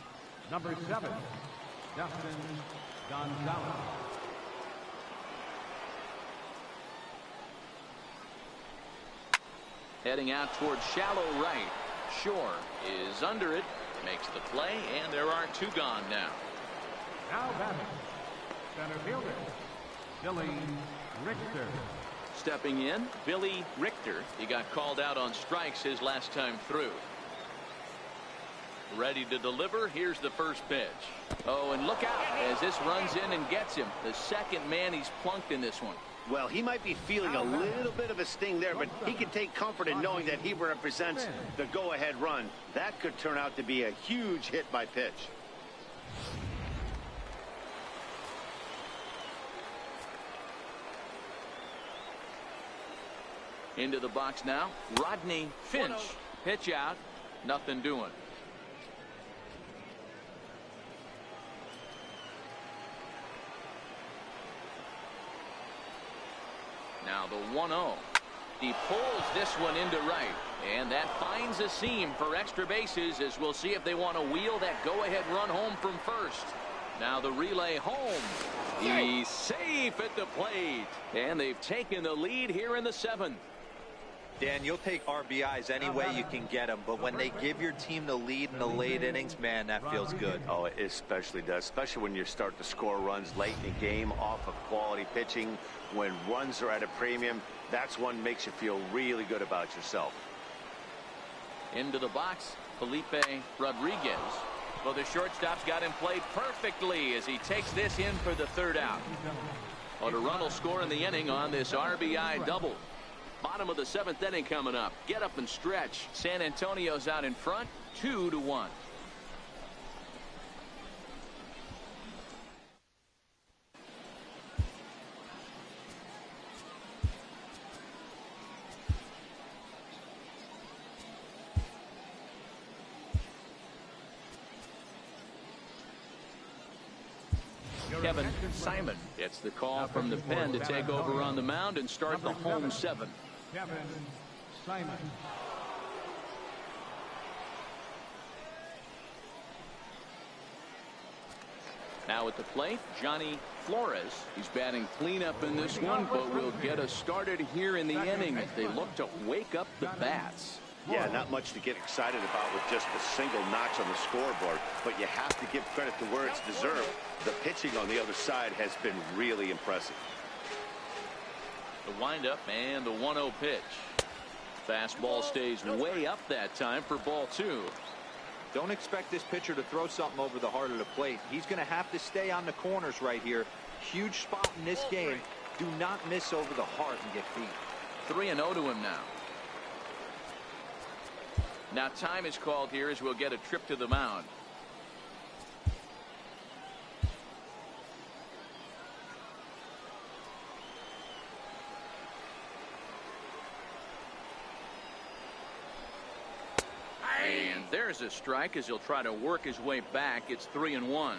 Number 7, Dustin Gonzalez. Heading out towards shallow right. Shore is under it, makes the play, and there are 2 gone now. Now batting, center fielder, Billy Richter. Stepping in, Billy Richter. He got called out on strikes his last time through. Ready to deliver. Here's the first pitch. Oh, and look out as this runs in and gets him. The second man he's plunked in this one. Well, he might be feeling a little bit of a sting there, but he can take comfort in knowing that he represents the go-ahead run. That could turn out to be a huge hit by pitch. Into the box now, Rodney Finch. Pitch out, nothing doing. Now the 1-0. He pulls this one into right, and that finds a seam for extra bases, as we'll see if they want to wheel that go-ahead run home from first. Now the relay home. He's safe at the plate, and they've taken the lead here in the 7th. Dan, you'll take RBIs any way you can get them, but when they give your team the lead in the late innings, man, that feels good. Oh, it especially does, especially when you start to score runs late in the game off of quality pitching. When runs are at a premium, that's one makes you feel really good about yourself. Into the box, Felipe Rodriguez. Well, the shortstop's got him played perfectly as he takes this in for the 3rd out. Well, the run will score in the inning on this RBI double. Bottom of the 7th inning coming up. Get up and stretch. San Antonio's out in front, 2-1. Kevin Simon gets the call from the pen to take over on the mound and start the home 7. Kevin Simon. Now at the plate, Johnny Flores. He's batting cleanup in this one, but will get us started here in the inning as they look to wake up the bats. Yeah, not much to get excited about with just a single notch on the scoreboard, but you have to give credit to where it's deserved. The pitching on the other side has been really impressive. The windup and the 1-0 pitch. Fastball stays way up that time for ball 2. Don't expect this pitcher to throw something over the heart of the plate. He's going to have to stay on the corners right here. Huge spot in this game. Do not miss over the heart and get beat. 3-0 to him now. Now time is called here as we'll get a trip to the mound. And there's a strike as he'll try to work his way back. It's 3-1.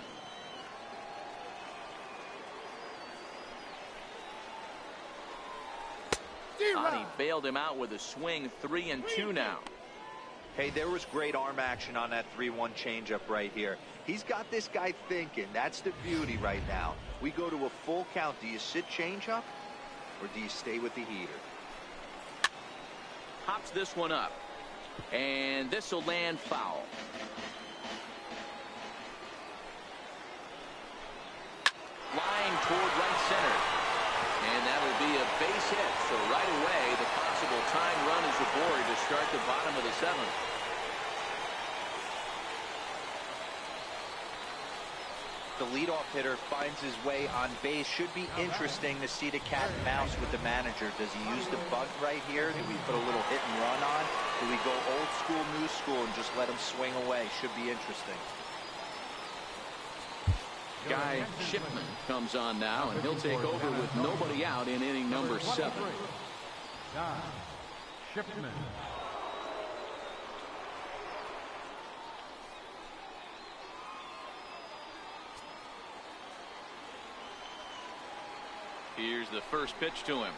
He bailed him out with a swing. 3-2 now. Hey, there was great arm action on that 3-1 changeup right here. He's got this guy thinking. That's the beauty right now. We go to a full count. Do you sit changeup or do you stay with the heater? Hops this one up. And this will land foul. Line toward right center. And that will be a base hit. So right away, the possible tying run is aboard to start the bottom of the 7th. The leadoff hitter finds his way on base. Should be interesting to see the cat and mouse with the manager. Does he use the bunt right here? Do we put a little hit and run on? Do we go old school, new school, and just let him swing away? Should be interesting. Guy Shipman comes on now, and he'll take over with nobody out in inning number 7. Guy Shipman. Here's the first pitch to him.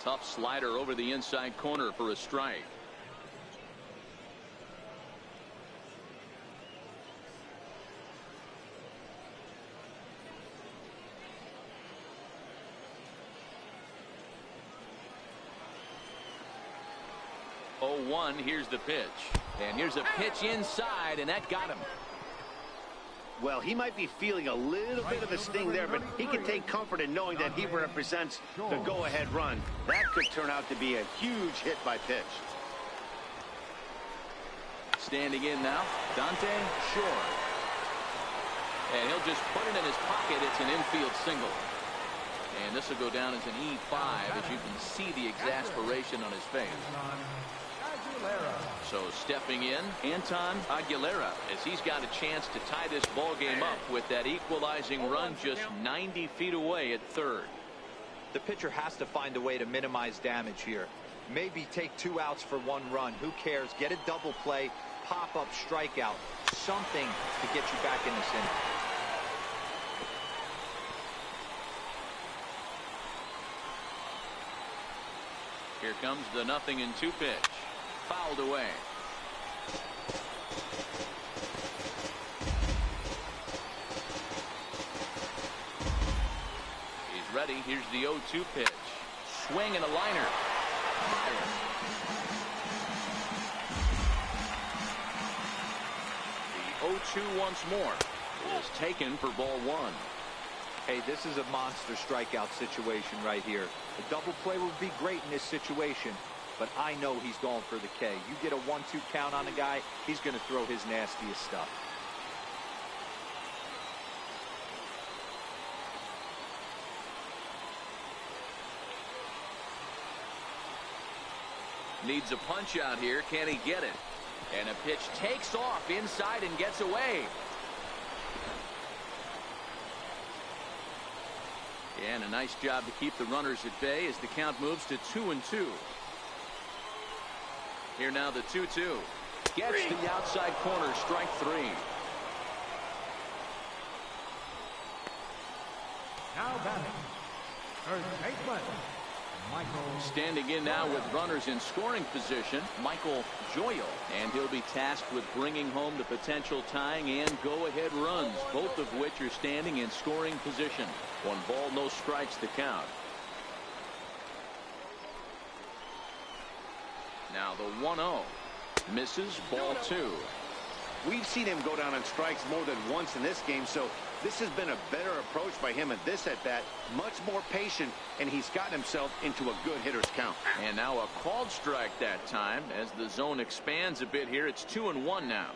Tough slider over the inside corner for a strike. Oh, 1. Here's the pitch. And here's a pitch inside, and that got him. Well, he might be feeling a little bit of a sting there, but he can take comfort in knowing that he represents the go-ahead run. That could turn out to be a huge hit by pitch. Standing in now, Dante Shore. And he'll just put it in his pocket. It's an infield single. And this will go down as an E5 as you can see the exasperation on his face. So stepping in, Anton Aguilera, as he's got a chance to tie this ball game up with that equalizing run just 90 feet away at third. The pitcher has to find a way to minimize damage here. Maybe take 2 outs for 1 run. Who cares? Get a double play, pop-up strikeout, something to get you back in this inning. Here comes the 0-2 pitch. Fouled away. He's ready. Here's the 0-2 pitch. Swing and a liner. The 0-2 once more is taken for ball 1. Hey, this is a monster strikeout situation right here. A double play would be great in this situation, but I know he's going for the K. You get a 1-2 count on a guy, he's going to throw his nastiest stuff. Needs a punch out here. Can he get it? And a pitch takes off inside and gets away. And a nice job to keep the runners at bay as the count moves to 2-2. Here now the 2-2. Gets to the outside corner, strike 3. Now batting, third baseman, Michael. Standing in now with runners in scoring position, Michael Joyal, and he'll be tasked with bringing home the potential tying and go-ahead runs, both of which are standing in scoring position. 1 ball, no strikes to count. Now the 1-0 misses, ball 2. We've seen him go down on strikes more than once in this game, so this has been a better approach by him at this at-bat. Much more patient, and he's gotten himself into a good hitter's count. And now a called strike that time. As the zone expands a bit here, it's 2-1 now.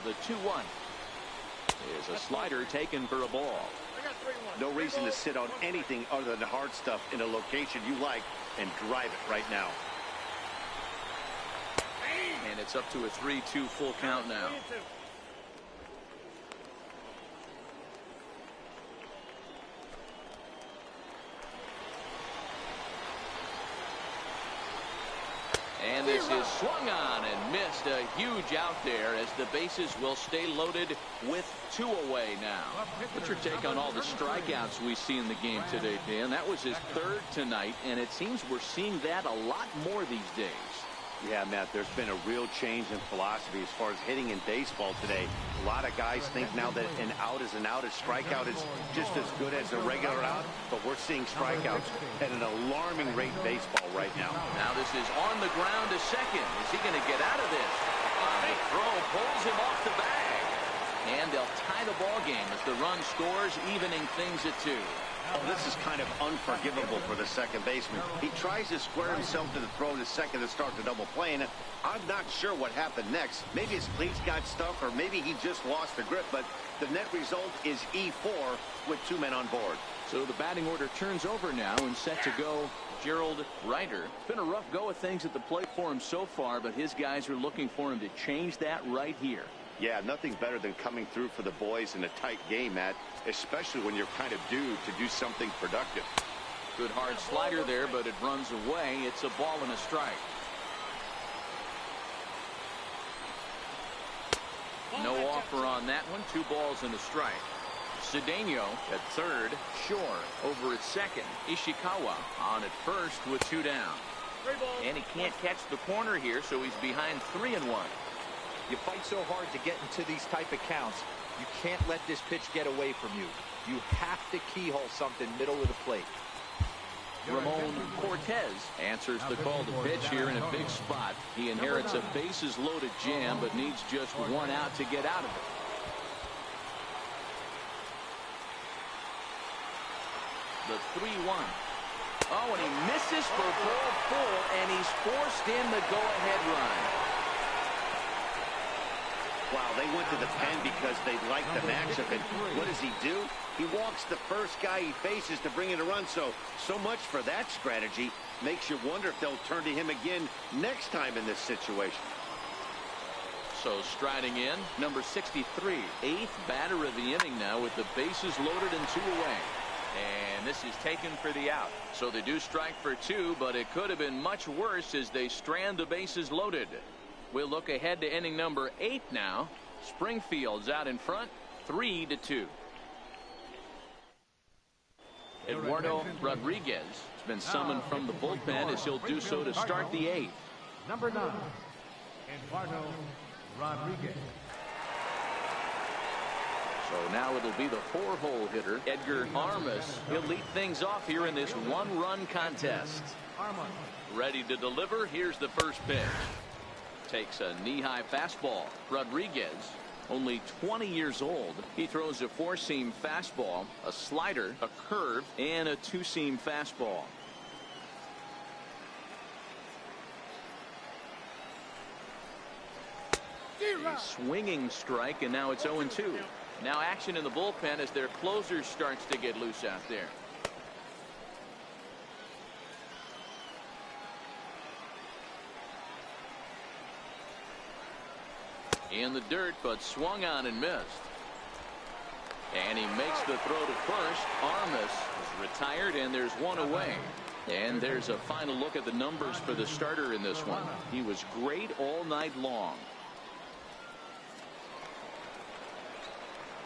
The 2-1 is a slider taken for a ball. No reason to sit on anything other than hard stuff in a location you like and drive it right now. And it's up to a 3-2 full count now. And this is swung on and missed. A huge out there as the bases will stay loaded with 2 away now. What's your take on all the strikeouts we see in the game today, Dan? That was his 3rd tonight, and it seems we're seeing that a lot more these days. Yeah, Matt, there's been a real change in philosophy as far as hitting in baseball today. A lot of guys think now that an out is an out, a strikeout is just as good as a regular out, but we're seeing strikeouts at an alarming rate in baseball right now. Now this is on the ground to second. Is he going to get out of this? The throw pulls him off the bag. And they'll tie the ball game as the run scores, evening things at 2. Oh, this is kind of unforgivable for the second baseman. He tries to square himself to the throw to second to start the double play, and I'm not sure what happened next. Maybe his cleats got stuck, or maybe he just lost the grip, but the net result is E4 with 2 men on board. So the batting order turns over now and set to go Gerald Ryder. It's been a rough go of things at the plate for him so far, but his guys are looking for him to change that right here. Yeah, nothing better than coming through for the boys in a tight game, Matt, especially when you're kind of due to do something productive. Good hard slider there, but it runs away. It's a ball and a strike. No offer on that one. 2 balls and a strike. Cedeno at 3rd. Shore over at 2nd. Ishikawa on at 1st with 2 down. And he can't catch the corner here, so he's behind 3-1. You fight so hard to get into these type of counts. You can't let this pitch get away from you. You have to keyhole something middle of the plate. Ramon Cortez answers the call to pitch here in a big spot. He inherits a bases loaded jam, but needs just 1 out to get out of it. The 3-1. Oh, and he misses for ball 4, and he's forced in the go-ahead run. Wow, they went to the pen because they like the matchup, and what does he do? He walks the first guy he faces to bring in a run, so much for that strategy. Makes you wonder if they'll turn to him again next time in this situation. So striding in, number 63, 8th batter of the inning now with the bases loaded and 2 away. And this is taken for the out. So they do strike for 2, but it could have been much worse as they strand the bases loaded. We'll look ahead to inning number 8 now. Springfield's out in front, 3-2. Eduardo Rodriguez has been summoned from the bullpen as he'll do so to start the 8th. Number 9, Eduardo Rodriguez. So now it'll be the 4-hole hitter, Edgar Armas. He'll lead things off here in this 1-run contest. Ready to deliver. Here's the first pitch. Takes a knee-high fastball. Rodriguez, only 20 years old. He throws a 4-seam fastball, a slider, a curve, and a 2-seam fastball. A swinging strike, and now it's 0-2. Now action in the bullpen as their closer starts to get loose out there. In the dirt, but swung on and missed. And he makes the throw to first. Armas is retired, and there's 1 away. And there's a final look at the numbers for the starter in this one. He was great all night long.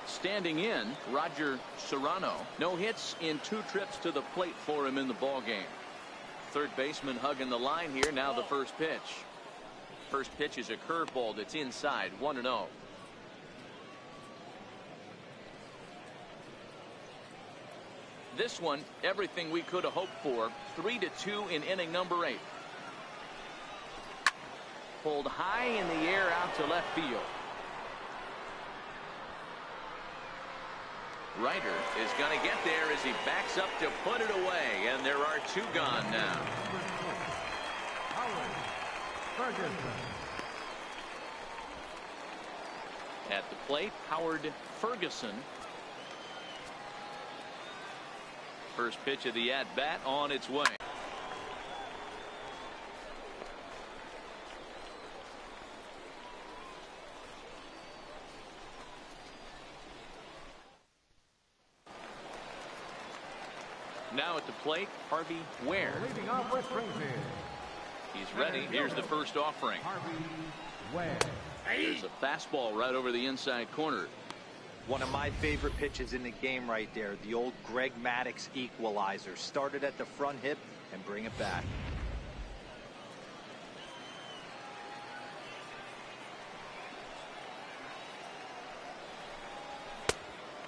Standing in, Roger Serrano. No hits in 2 trips to the plate for him in the ballgame. Third baseman hugging the line here. Now the first pitch. First pitch is a curveball that's inside, 1-0. This one, everything we could have hoped for. 3-2 in inning number 8. Pulled high in the air out to left field. Ryder is going to get there as he backs up to put it away, and there are 2 gone now. At the plate, Howard Ferguson. First pitch of the at-bat on its way. Now at the plate, Harvey Ware. Leading off with Springfield. He's ready. Here's the first offering. Harvey Ware. There's a fastball right over the inside corner. One of my favorite pitches in the game right there. The old Greg Maddux equalizer. Started at the front hip and bring it back.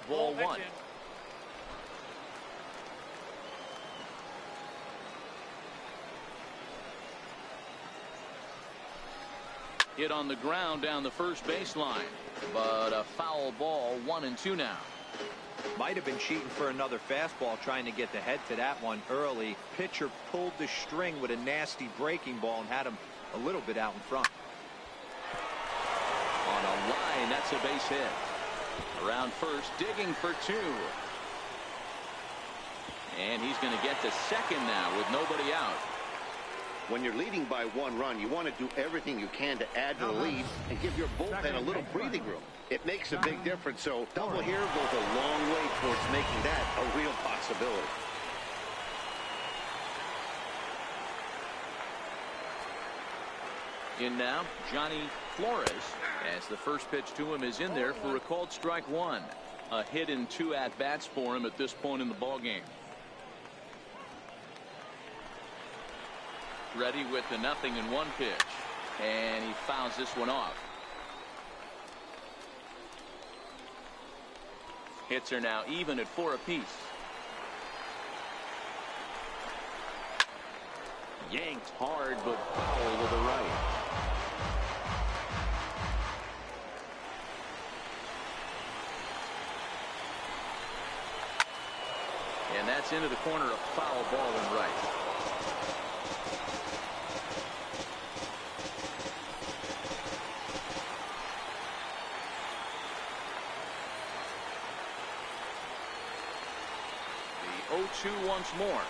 Ball 1. Hit on the ground down the first baseline, but a foul ball. 1-2 now. Might have been cheating for another fastball, trying to get the head to that one early. Pitcher pulled the string with a nasty breaking ball and had him a little bit out in front. On a line, that's a base hit. Around first, digging for 2. And he's going to get to second now with nobody out. When you're leading by 1 run, you want to do everything you can to add to the lead and give your bullpen a little breathing room. It makes a big difference, so double here goes a long way towards making that a real possibility. In now, Johnny Flores, as the first pitch to him is in there for a called strike 1. A hit in 2 at-bats for him at this point in the ballgame. Ready with the 0-1 pitch, and he fouls this one off. Hits are now even at 4 apiece. Yanked hard, but foul to the right. And that's into the corner, a foul ball in right. The 0-2 once more.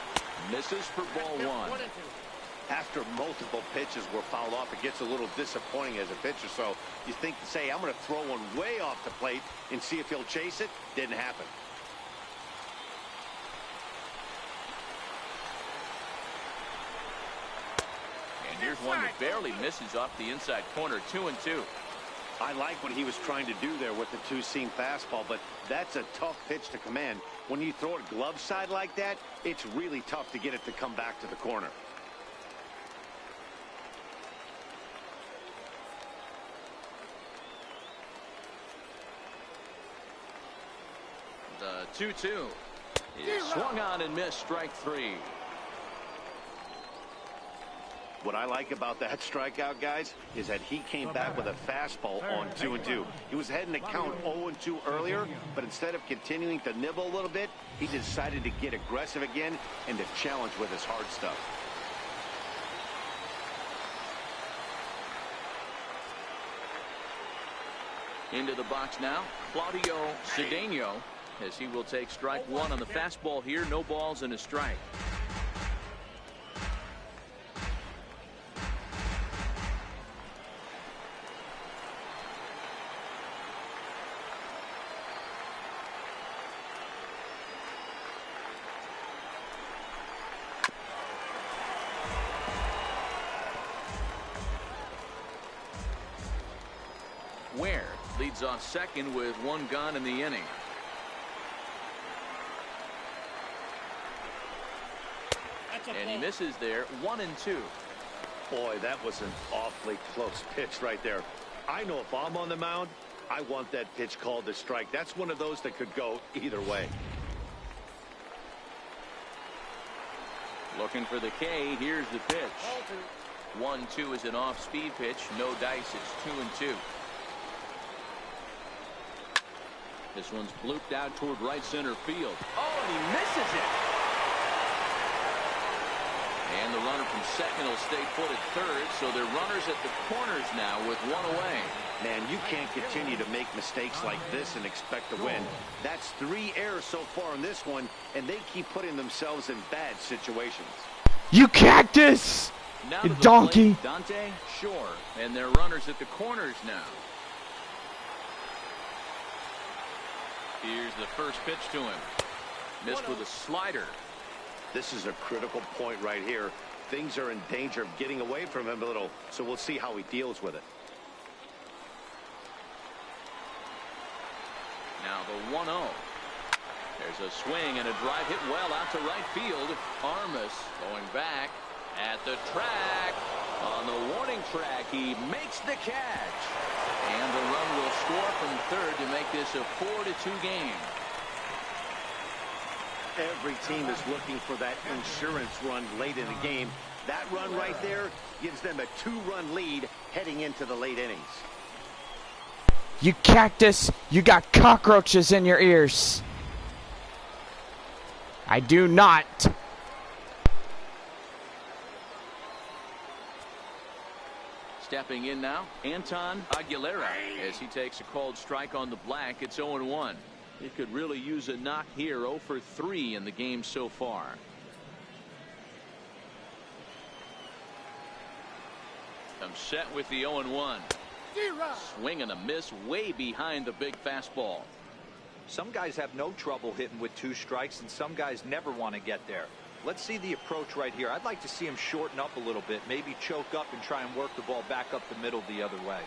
Misses for ball 1. After multiple pitches were fouled off, it gets a little disappointing as a pitcher. So you think to say, I'm going to throw one way off the plate and see if he'll chase it. Didn't happen. And here's one that barely misses off the inside corner. 2-2. I like what he was trying to do there with the two-seam fastball, but that's a tough pitch to command. When you throw it glove side like that, it's really tough to get it to come back to the corner. The 2-2 is swung on and missed. Strike 3. What I like about that strikeout, guys, is that he came back with a fastball on 2-2. He was heading to count 0-2 earlier, but instead of continuing to nibble a little bit, he decided to get aggressive again and to challenge with his hard stuff. Into the box now, Claudio Cedeno, as he will take strike 1 on the fastball here. No balls and a strike. Ware leads off second with 1 gone in the inning. And he misses there. 1-2. Boy, that was an awfully close pitch right there. I know if I'm on the mound, I want that pitch called a strike. That's one of those that could go either way. Looking for the K. Here's the pitch. 1-2 is an off-speed pitch. No dice. It's 2-2. This one's blooped out toward right center field. Oh, and he misses it. And the runner from second will stay put at third, so they're runners at the corners now with 1 away. Man, you can't continue to make mistakes like this and expect to win. That's 3 errors so far in this one, and they keep putting themselves in bad situations. You cactus! Now You donkey! Plate, Dante Shore, and they're runners at the corners now. Here's the first pitch to him. Missed with a slider. This is a critical point right here. Things are in danger of getting away from him a little, so we'll see how he deals with it. Now the 1-0. There's a swing and a drive hit well out to right field. Armas going back at the track. On the warning track, he makes the catch. And the run will score from third to make this a 4-2 game. Every team is looking for that insurance run late in the game. That run right there gives them a 2-run lead heading into the late innings. You cactus! You got cockroaches in your ears. I do not. Stepping in now, Anton Aguilera, as he takes a called strike on the black. It's 0-1. He could really use a knock here. 0 for 3 in the game so far. I'm set with the 0-1. Swing and a miss way behind the big fastball. Some guys have no trouble hitting with 2 strikes, and some guys never want to get there. Let's see the approach right here. I'd like to see him shorten up a little bit, maybe choke up and try and work the ball back up the middle the other way.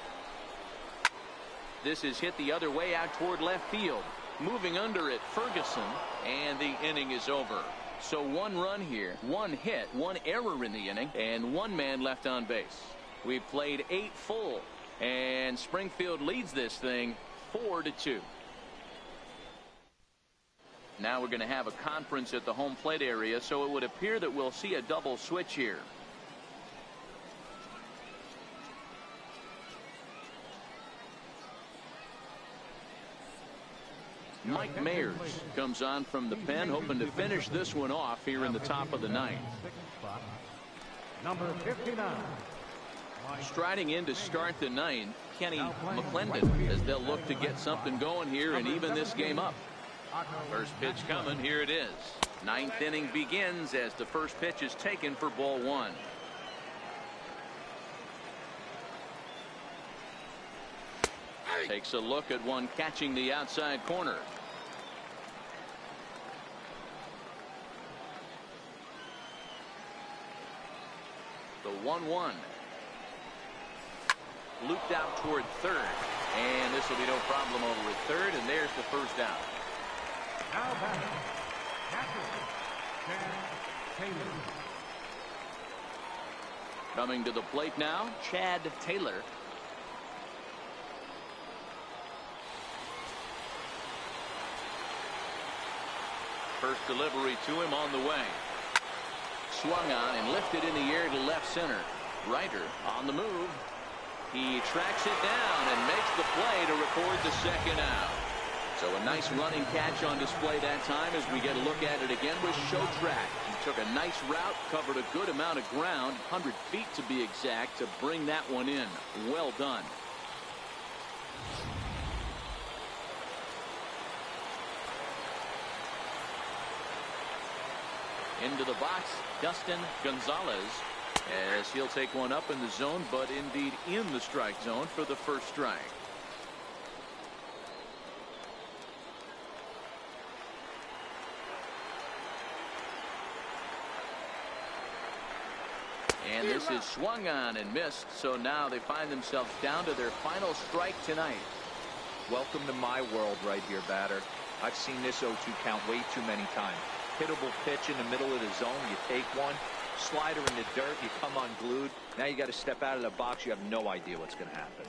This is hit the other way out toward left field. Moving under it, Ferguson, and the inning is over. So 1 run here, 1 hit, 1 error in the inning, and 1 man left on base. We've played 8 full, and Springfield leads this thing 4-2. Now we're going to have a conference at the home plate area, so it would appear that we'll see a double switch here. Mike Mayers comes on from the pen, hoping to finish this one off here in the top of the 9th. Number 59. Striding in to start the 9th, Kenny McClendon, as they'll look to get something going here and even this game up. First pitch coming. Here it is. 9th inning begins as the first pitch is taken for ball 1. strike. Takes a look at one catching the outside corner. The 1-1. Looped out toward third. And this will be no problem over at third. And there's the first down. Now back. Catcher, Chad Taylor. Coming to the plate now, Chad Taylor. First delivery to him on the way. Swung on and lifted in the air to left center. Ryder on the move. He tracks it down and makes the play to record the second out. So a nice running catch on display that time as we get a look at it again with Show Track. He took a nice route, covered a good amount of ground, 100 feet to be exact, to bring that one in. Well done. Into the box, Dustin Gonzalez, as he'll take one up in the zone, but indeed in the strike zone for the first strike. And this is swung on and missed, so now they find themselves down to their final strike tonight. Welcome to my world right here, batter. I've seen this 0-2 count way too many times. Hittable pitch in the middle of the zone, you take one. Slider in the dirt, you come unglued. Now you got to step out of the box. You have no idea what's going to happen.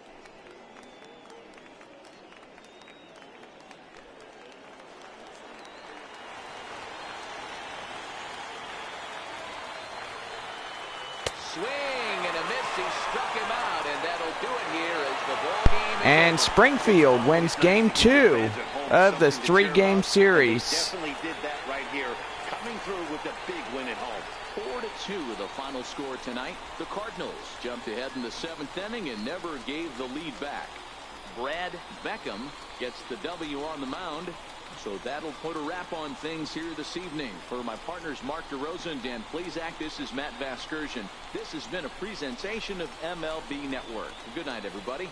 Swing and a miss. He struck him out, and that'll do it here as the ball game. And Springfield wins game 2 of this 3-game series. Definitely did that right here, coming through with a big win at home. 4-2 the final score tonight. The Cardinals jumped ahead in the 7th inning and never gave the lead back. Brad Beckham gets the W on the mound. So that'll put a wrap on things here this evening. For my partners Mark DeRosa and Dan Plezak, this is Matt Vasgersian. This has been a presentation of MLB Network. Good night, everybody.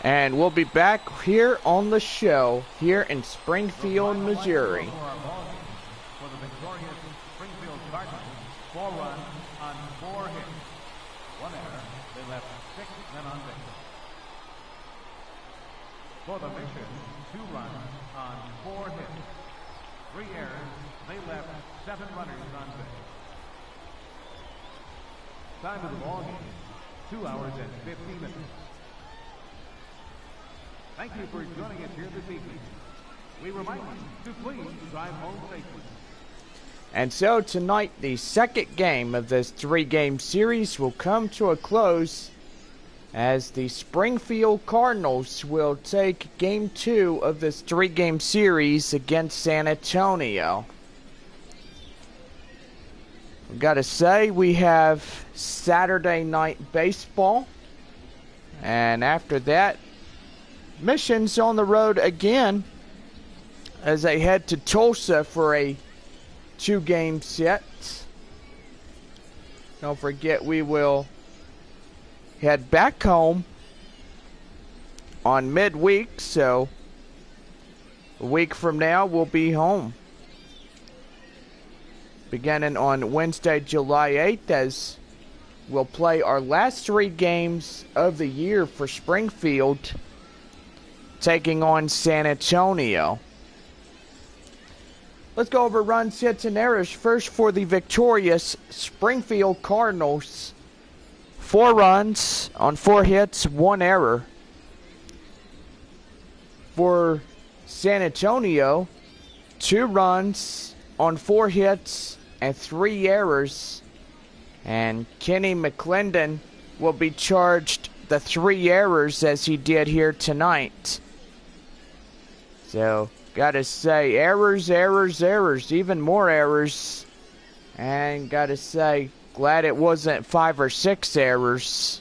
And we'll be back here on the show here in Springfield, Missouri. For the victorious Springfield Cardinals, 4 runs on 4 hits. 1 error. They left 6 men on base. For the Mission, 2 runs on 4 hits. 3 errors. They left 7 runners on base. Time of the ball game, 2 hours and 50 minutes. Thank you for joining us here this evening. We remind you to please drive home safely. And so tonight, the second game of this 3-game series will come to a close as the Springfield Cardinals will take game 2 of this 3-game series against San Antonio. I've got to say, we have Saturday night baseball, and after that, Mission's on the road again as they head to Tulsa for a 2-game set. Don't forget, we will head back home on midweek, so a week from now we'll be home. Beginning on Wednesday, July 8th, as we'll play our last 3 games of the year for Springfield, taking on San Antonio. Let's go over runs, hits, and errors. First for the victorious Springfield Cardinals. 4 runs on 4 hits, 1 error. For San Antonio, 2 runs on 4 hits and 3 errors. And Kenny McClendon will be charged the 3 errors as he did here tonight. So, gotta say, errors, even more errors. And gotta say, glad it wasn't 5 or 6 errors.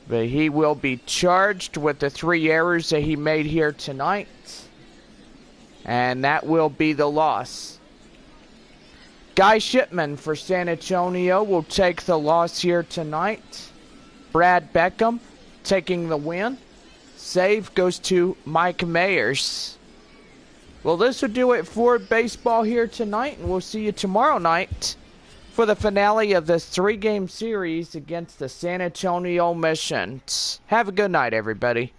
But he will be charged with the 3 errors that he made here tonight. And that will be the loss. Guy Shipman for San Antonio will take the loss here tonight. Brad Beckham taking the win. Save goes to Mike Mayers. Well, this will do it for baseball here tonight, and we'll see you tomorrow night for the finale of this 3-game series against the San Antonio Missions. Have a good night, everybody.